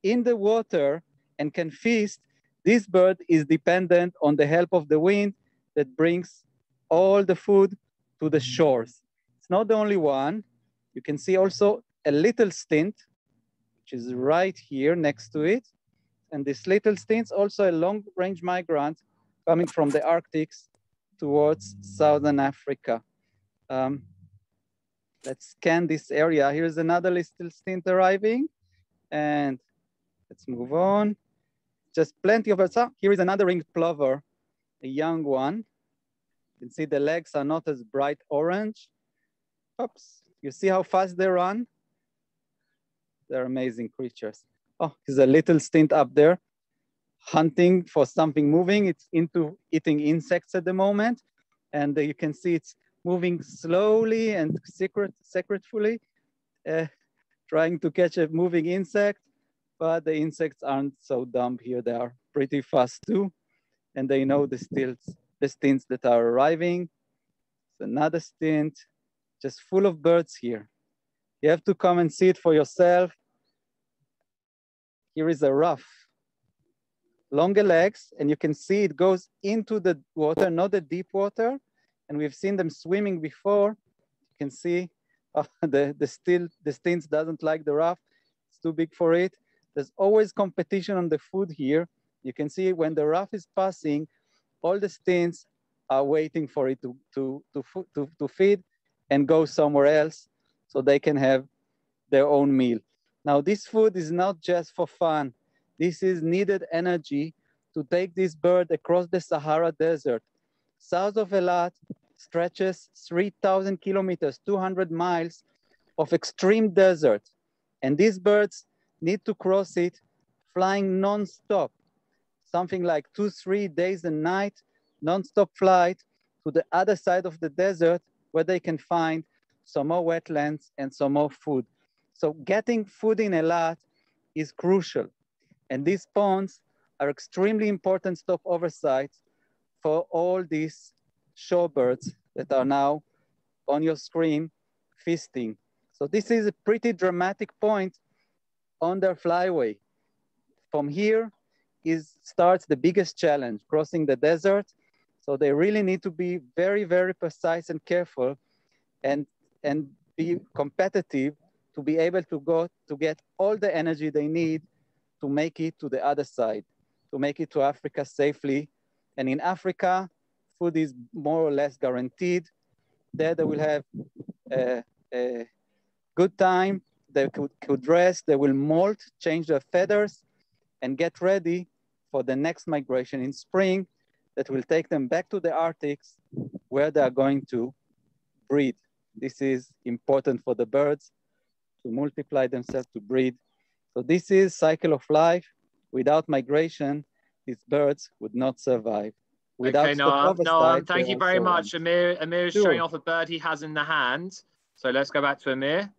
in the water and can feast, this bird is dependent on the help of the wind that brings all the food to the shores. It's not the only one. You can see also a little stint, which is right here next to it. And this little stint's also a long-range migrant coming from the Arctics towards Southern Africa. Let's scan this area. Here's another little stint arriving. And let's move on. Just plenty of birds. Here is another ringed plover, a young one. You can see the legs are not as bright orange. Oops, you see how fast they run? They're amazing creatures. Oh, there's a little stint up there, hunting for something moving. It's into eating insects at the moment. And you can see it's moving slowly and secretfully, trying to catch a moving insect. But the insects aren't so dumb here. They are pretty fast too. And they know the stints that are arriving. It's another stint, just full of birds here. You have to come and see it for yourself. Here is a ruff, longer legs, and you can see it goes into the water, not the deep water. And we've seen them swimming before. You can see the stints doesn't like the ruff. It's too big for it. There's always competition on the food here. You can see when the ruff is passing, all the stints are waiting for it to feed and go somewhere else so they can have their own meal. Now, this food is not just for fun. This is needed energy to take this bird across the Sahara Desert. South of Eilat stretches 3,000 kilometers, 200 miles of extreme desert. And these birds need to cross it flying non-stop, something like 2-3 days a night, non-stop flight to the other side of the desert where they can find some more wetlands and some more food. So getting food in Eilat is crucial. And these ponds are extremely important stopover sites for all these shorebirds that are now on your screen feasting. So this is a pretty dramatic point on their flyway. From here starts the biggest challenge, crossing the desert. So they really need to be very, very precise and careful and be competitive to be able to get all the energy they need to make it to the other side, to make it to Africa safely. And in Africa, food is more or less guaranteed. There they will have a good time. They could rest, they will molt, change their feathers, and get ready for the next migration in spring that will take them back to the Arctics where they are going to breed. This is important for the birds to multiply themselves, to breed. So this is cycle of life. Without migration, these birds would not survive. Without okay, Noam, thank you very much. Amir is showing off a bird he has in the hand. So let's go back to Amir.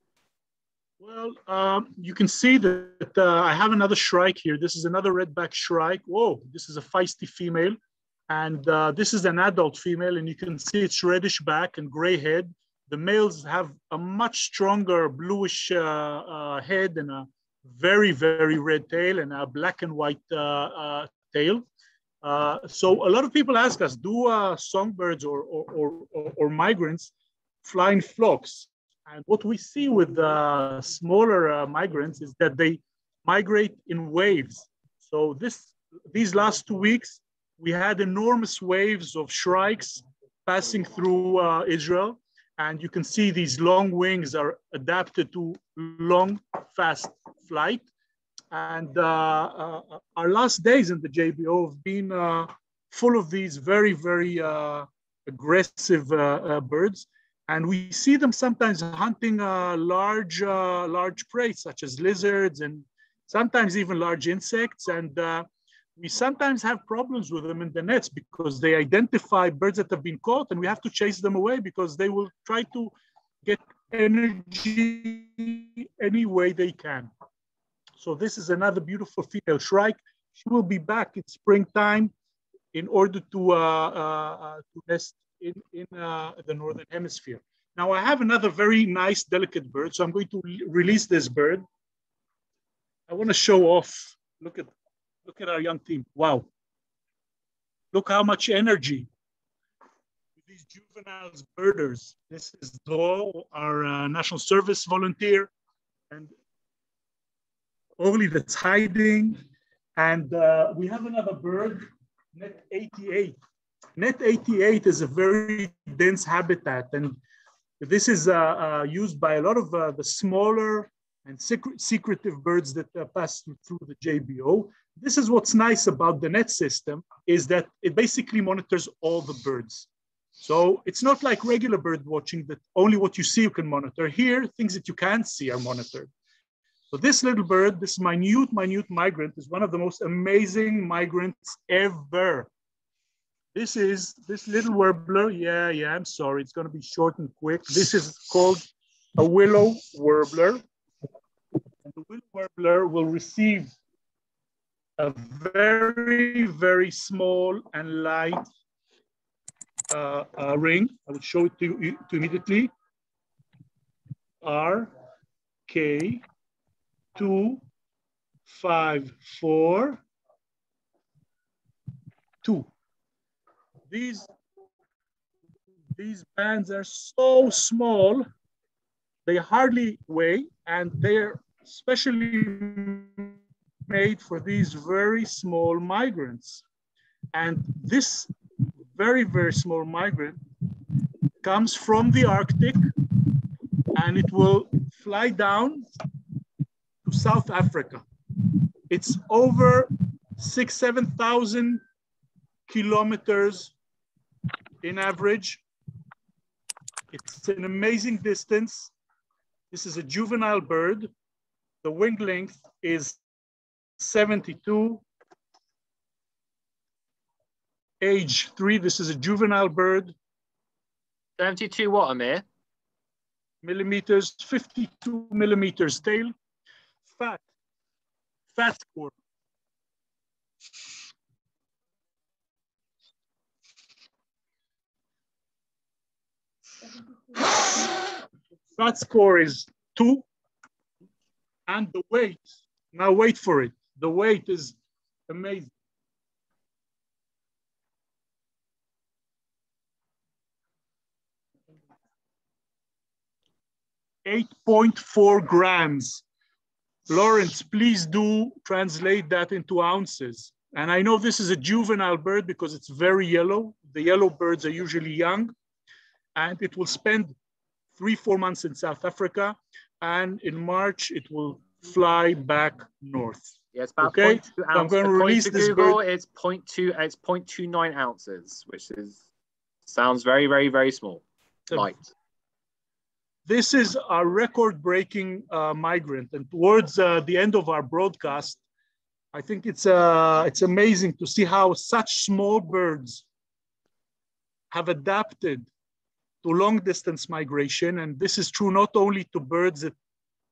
Well, you can see that I have another shrike here. This is another redback shrike. Whoa, this is a feisty female. And this is an adult female, and you can see it's reddish back and gray head. The males have a much stronger bluish head and a very, very red tail and a black and white tail. So a lot of people ask us, do songbirds or migrants fly in flocks? And what we see with smaller migrants is that they migrate in waves. So these last 2 weeks, we had enormous waves of shrikes passing through Israel. And you can see these long wings are adapted to long, fast flight. And our last days in the JBO have been full of these very, very aggressive birds. And we see them sometimes hunting large prey, such as lizards and sometimes even large insects. And we sometimes have problems with them in the nets because they identify birds that have been caught, and we have to chase them away because they will try to get energy any way they can. So this is another beautiful female shrike. She will be back in springtime in order to nest in the Northern Hemisphere. Now I have another very nice, delicate bird. So I'm going to release this bird. I want to show off. Look at our young team. Wow. Look how much energy. These juvenile birders. This is Dro, our National Service volunteer, and Orly that's hiding. And we have another bird, Net 88. Net 88 is a very dense habitat, and this is used by a lot of the smaller and secretive birds that pass through the JBO. This is what's nice about the net system, is that it basically monitors all the birds. So it's not like regular bird watching that only what you see you can monitor. Here, things that you can't see are monitored. So this little bird, this minute migrant, is one of the most amazing migrants ever. This little warbler, yeah, I'm sorry, it's gonna be short and quick. This is called a willow warbler. And the willow warbler will receive a very, very small and light ring. I will show it to you immediately. RK254 2. These bands are so small, they hardly weigh, and they're specially made for these very small migrants. And this very, very small migrant comes from the Arctic, and it will fly down to South Africa. It's over 7,000 kilometers in average. It's an amazing distance. This is a juvenile bird. The wing length is 72. Age 3, this is a juvenile bird. 72 what, Amir? Millimeters, 52 millimeters tail. Fat score. Fat score is 2. And the weight, now wait for it. The weight is amazing. 8.4 grams. Lawrence, please do translate that into ounces. And I know this is a juvenile bird because it's very yellow. The yellow birds are usually young, and it will spend 3-4 months in South Africa, and in March it will fly back north. Yeah, it's about okay. 0.2 ounces. So I'm going to release this Google, bird. it's 0.29 ounces, which sounds very, very, very small. Light. This is a record-breaking migrant, and towards the end of our broadcast, I think it's amazing to see how such small birds have adapted to long-distance migration, and this is true not only to birds that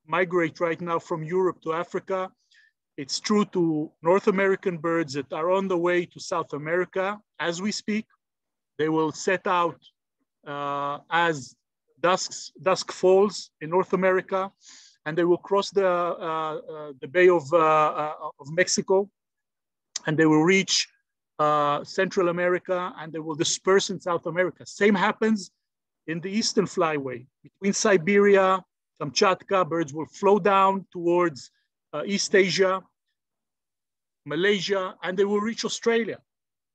migrate right now from Europe to Africa. It's true to North American birds that are on the way to South America as we speak. They will set out as dusk falls in North America, and they will cross the Bay of Mexico, and they will reach Central America, and they will disperse in South America. Same happens in the Eastern Flyway. Between Siberia, Kamchatka, birds will flow down towards East Asia, Malaysia, and they will reach Australia.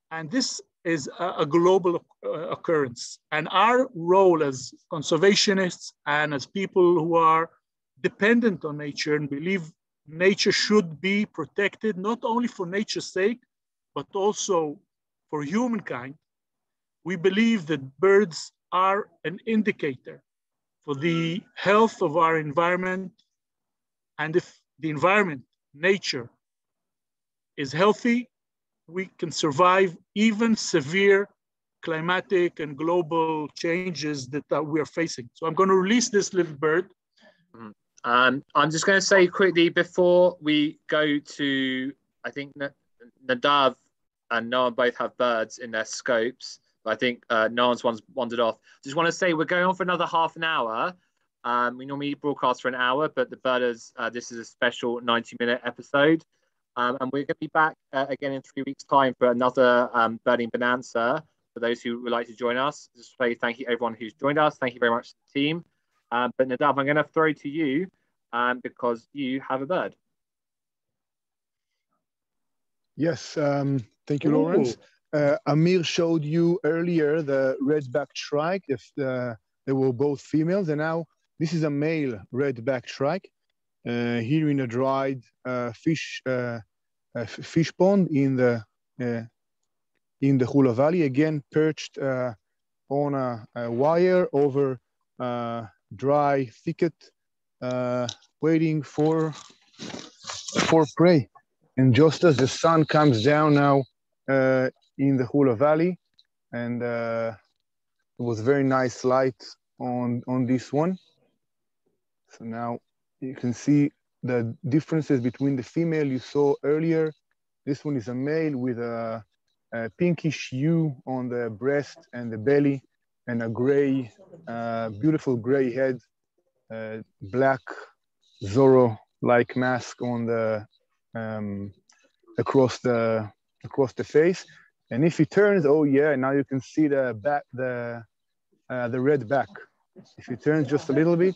And this is a global occurrence. And our role as conservationists and as people who are dependent on nature and believe nature should be protected, not only for nature's sake, but also for humankind. We believe that birds are an indicator for the health of our environment. And if the environment, nature, is healthy, we can survive even severe climatic and global changes that we are facing. So I'm going to release this little bird. I'm just going to say quickly before we go to, I think Nadav and Noam both have birds in their scopes. But I think Noam's one's wandered off. Just want to say we're going on for another half an hour. We normally broadcast for an hour, but the birders, this is a special 90-minute episode. And we're going to be back again in 3 weeks' time for another birding bonanza. For those who would like to join us, just say thank you everyone who's joined us. Thank you very much to the team. But Nadav, I'm going to throw to you because you have a bird. Yes, thank you, Lawrence. Amir showed you earlier the red-backed shrike. They were both females, and now this is a male red-backed shrike. Here in a dried fish pond in the Hula Valley, again perched on a wire over dry thicket, waiting for prey. And just as the sun comes down now in the Hula Valley, and it was very nice light on this one. So now you can see the differences between the female you saw earlier. This one is a male with a pinkish hue on the breast and the belly, and a gray, beautiful gray head, black Zorro-like mask on the across the face. And if he turns, oh yeah, now you can see the back, the red back. If he turns just a little bit,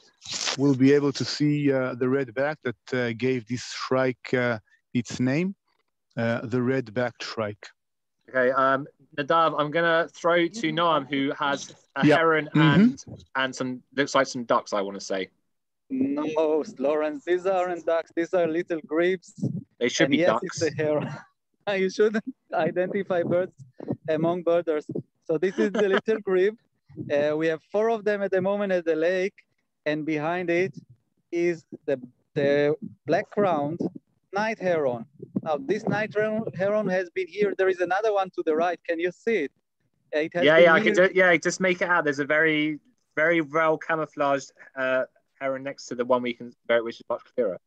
we'll be able to see the red back that gave this shrike its name, the red-backed shrike. Okay, Nadav, I'm gonna throw to Noam, who has a heron and some, looks like some ducks, I want to say. No, Lawrence, these aren't ducks. These are little grebes. They should be ducks. Yes, it's a heron. You shouldn't identify birds among birders. So this is the little grebe. We have 4 of them at the moment at the lake, and behind it is the black-crowned night heron. Now, this night heron has been here. There is another one to the right. Can you see it? It has I can just make it out. There's a very, very well camouflaged heron next to the one which is much clearer.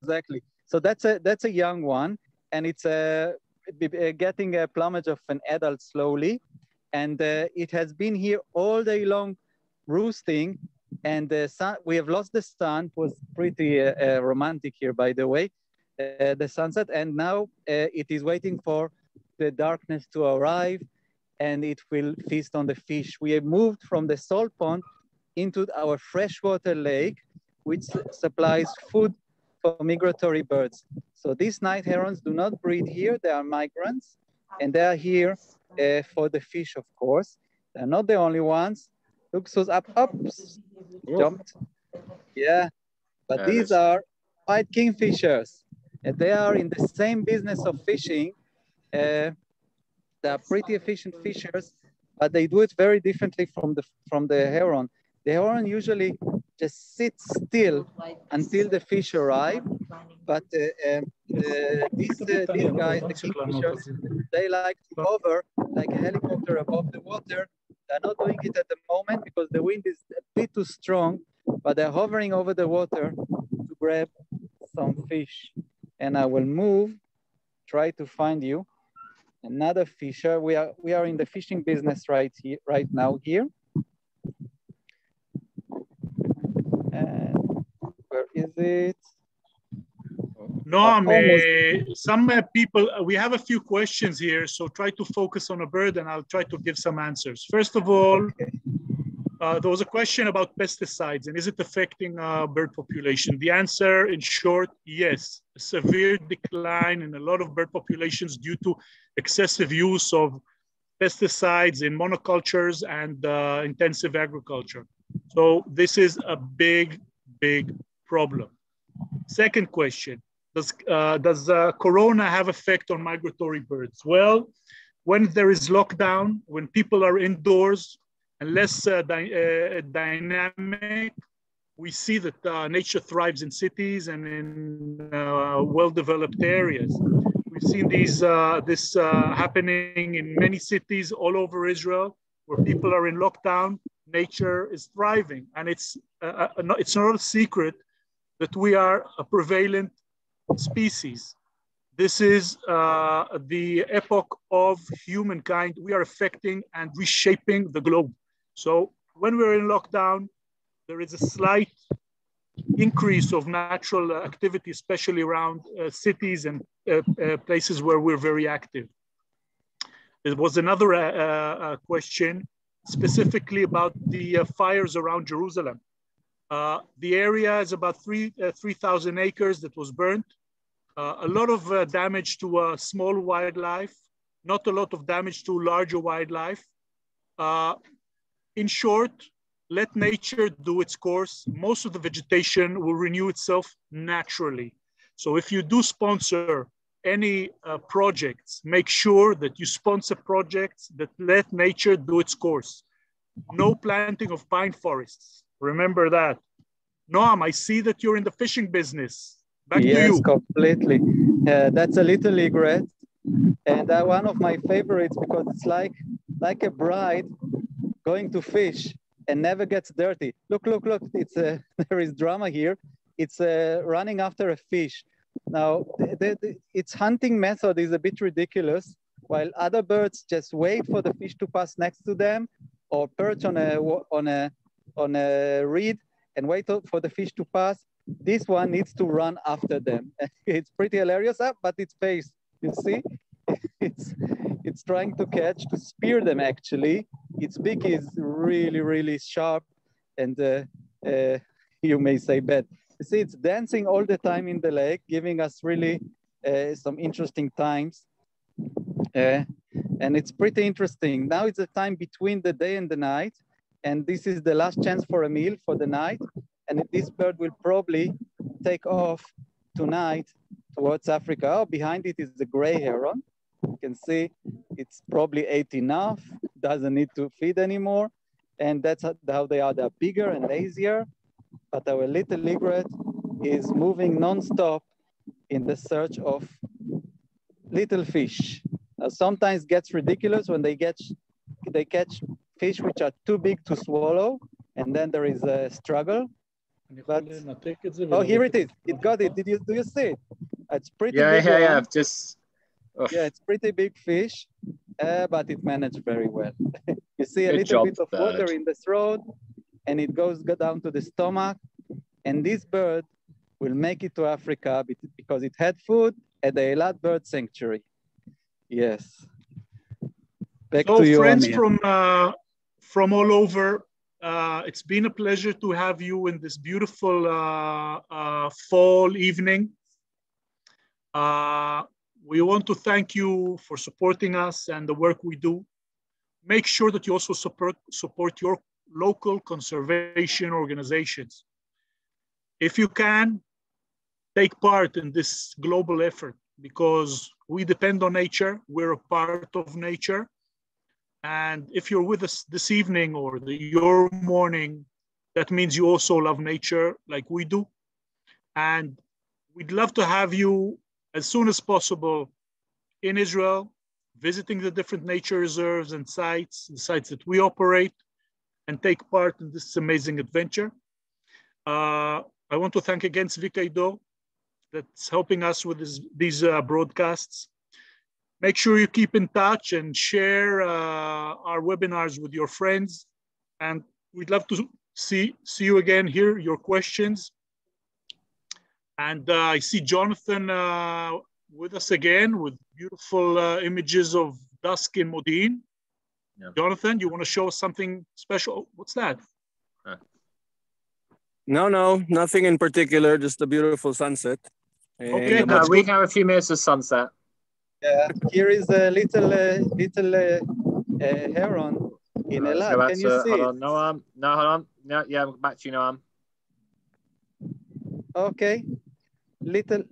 Exactly. So that's a young one, and it's getting a plumage of an adult slowly. And it has been here all day long roosting, and the sun, we have lost the sun. It was pretty romantic here, by the way, the sunset, and now it is waiting for the darkness to arrive, and it will feast on the fish. We have moved from the salt pond into our freshwater lake, which supplies food for migratory birds. So these night herons do not breed here. They are migrants, and they are here for the fish, of course. They're not the only ones. Look, so jumped. Yeah, but these are white kingfishers. And they are in the same business of fishing. They are pretty efficient fishers, but they do it very differently from the heron. The heron usually just sits still until the fish arrive. But these guys, the kingfishers, they like to hover like a helicopter above the water. They're not doing it at the moment because the wind is a bit too strong, but they're hovering over the water to grab some fish. and I will move, try to find you another fisher. We are in the fishing business right now here. And where is it? Noam, some people, we have a few questions here, so try to focus on a bird and I'll try to give some answers. First of all, there was a question about pesticides and is it affecting bird population? The answer, in short, yes. A severe decline in a lot of bird populations due to excessive use of pesticides in monocultures and intensive agriculture. So this is a big, big problem. Second question, does Corona have effect on migratory birds? Well, when there is lockdown, when people are indoors and less dynamic, we see that nature thrives in cities and in well-developed areas. We've seen this happening in many cities all over Israel, where people are in lockdown, nature is thriving. And it's not a secret that we are a prevalent species. This is the epoch of humankind. We are affecting and reshaping the globe. So when we're in lockdown, there is a slight increase of natural activity, especially around cities and places where we're very active. There was another question specifically about the fires around Jerusalem. The area is about 3,000 acres that was burnt. A lot of damage to small wildlife, not a lot of damage to larger wildlife. In short, let nature do its course. Most of the vegetation will renew itself naturally. So if you do sponsor any projects, make sure that you sponsor projects that let nature do its course. No planting of pine forests. Remember that. Noam, I see that you're in the fishing business. Back to you. Yes, completely. That's a little egret. And one of my favorites because it's like a bride going to fish and never gets dirty. Look, look, look, there is drama here. It's running after a fish. Now, its hunting method is a bit ridiculous. While other birds just wait for the fish to pass next to them or perch on a reed and wait for the fish to pass, this one needs to run after them. It's pretty hilarious, but its face, you see? It's trying to spear them actually. Its beak is really, really sharp and you may say bad. You see, it's dancing all the time in the lake, giving us really some interesting times. And it's pretty interesting. Now it's a time between the day and the night. And this is the last chance for a meal for the night. And this bird will probably take off tonight towards Africa. Oh, behind it is the Grey Heron. You can see it's probably ate enough, doesn't need to feed anymore. And that's how they are. They're bigger and lazier. But our little egret is moving nonstop in the search of little fish. Now, sometimes gets ridiculous when they catch fish which are too big to swallow, and then there is a struggle. But oh, here it is. It got it. Do you see it? It's pretty big. Yeah. Just yeah, it's pretty big fish, but it managed very well. You see a little bit of water in the throat, and it goes down to the stomach. And this bird will make it to Africa because it had food at the Eilat Bird Sanctuary. Yes. Back to you, friends Amir. from all over, it's been a pleasure to have you in this beautiful fall evening. We want to thank you for supporting us and the work we do. Make sure that you also support your local conservation organizations. If you can, take part in this global effort because we depend on nature, we're a part of nature. And if you're with us this evening or your morning, that means you also love nature like we do. And we'd love to have you as soon as possible in Israel, visiting the different nature reserves and sites, the sites that we operate, and take part in this amazing adventure. I want to thank again Tzvika Ido that's helping us with these broadcasts. Make sure you keep in touch and share our webinars with your friends. And we'd love to see you again, hear your questions. And I see Jonathan with us again with beautiful images of dusk in Modi'in. Yeah. Jonathan, you want to show us something special? What's that? No, nothing in particular, just a beautiful sunset. Okay, we can have a few minutes of sunset. Yeah, here is a little heron in Eilat. Can you see hold it? on, Noam. No, hold on. No, yeah, back to you, Noam. Okay, little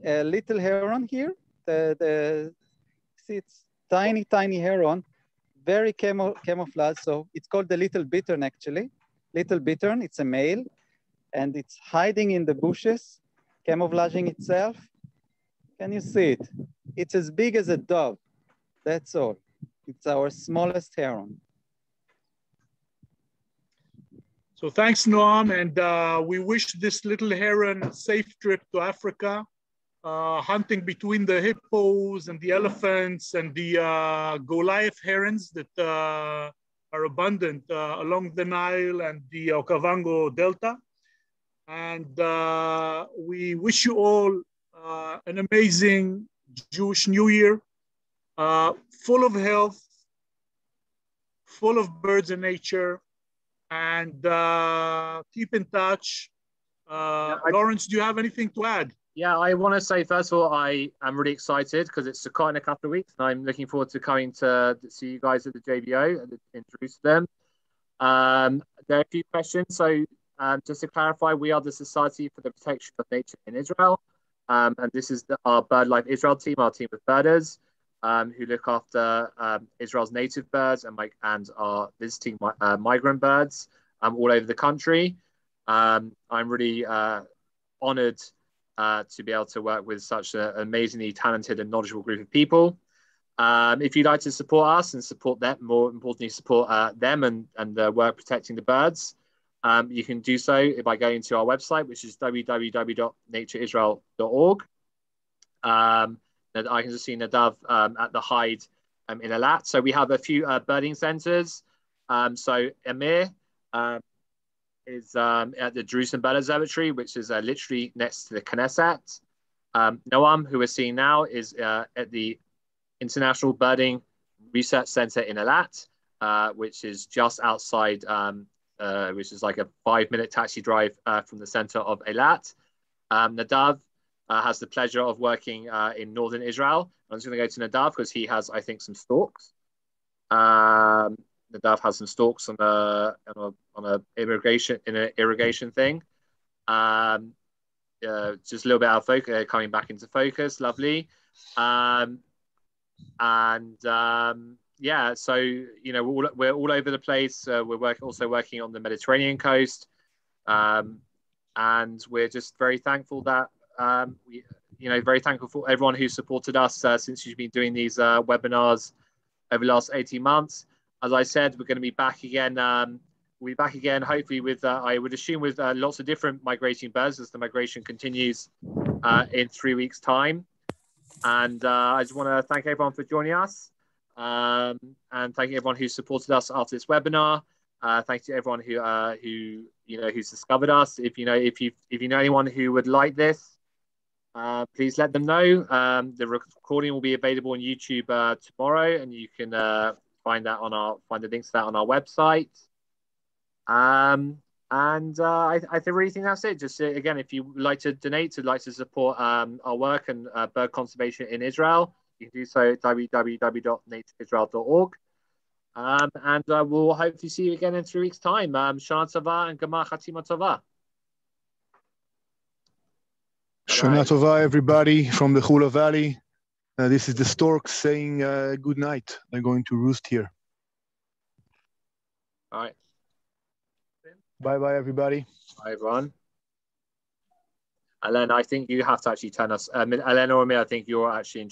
heron here. See, it's tiny heron, very camouflage. So it's called the little bittern actually. Little bittern, it's a male, and it's hiding in the bushes, camouflaging itself. Can you see it? It's as big as a dove. That's all. It's our smallest heron. So thanks, Noam, and we wish this little heron a safe trip to Africa, hunting between the hippos and the elephants and the Goliath herons that are abundant along the Nile and the Okavango Delta. And we wish you all an amazing Jewish New Year, full of health, full of birds and nature, and keep in touch. Lawrence, do you have anything to add? Yeah, I want to say, first of all, I am really excited because it's Sukkot in a couple of weeks, and I'm looking forward to coming to see you guys at the JBO in Jerusalem. There are a few questions. So just to clarify, we are the Society for the Protection of Nature in Israel. And this is our Birdlife Israel team, our team of birders who look after Israel's native birds and are visiting migrant birds all over the country. I'm really honored to be able to work with such an amazingly talented and knowledgeable group of people. If you'd like to support us and support them, more importantly, support them and their work protecting the birds, you can do so by going to our website, which is www.natureisrael.org. I can just see Nadav at the hide in Eilat. So we have a few birding centers. So Amir is at the Jerusalem Bird Observatory, which is literally next to the Knesset. Noam, who we're seeing now, is at the International Birding Research Center in Eilat, which is just outside which is like a 5-minute taxi drive from the center of Eilat. Nadav has the pleasure of working in northern Israel. I'm just going to go to Nadav because he has, I think, some stalks. Nadav has some stalks on a irrigation thing. Just a little bit out of focus, coming back into focus. Lovely. Yeah, so we're all over the place. We're also working on the Mediterranean coast, and we're just very thankful that very thankful for everyone who supported us since you've been doing these webinars over the last 18 months. As I said, we're going to be back again. We'll be back again, hopefully with I would assume with lots of different migrating birds as the migration continues in 3 weeks' time. And I just want to thank everyone for joining us. And thank you everyone who supported us after this webinar. Thank you to everyone who's discovered us. If you know anyone who would like this, please let them know. The recording will be available on YouTube tomorrow, and you can find the links to that on our website. I really think that's it. Just again, if you would like to donate, like to support our work and bird conservation in Israel, you can do so at www.natureisrael.org. And we'll hopefully see you again in 3 weeks' time. Shana Tova and Gemar Chatima Tova. Shana Tova, everybody from the Hula Valley. This is the storks saying good night. They're going to roost here. All right. Bye-bye, everybody. Bye, everyone. Alen, I think you have to actually turn us. Alen or Amir, I think you're actually in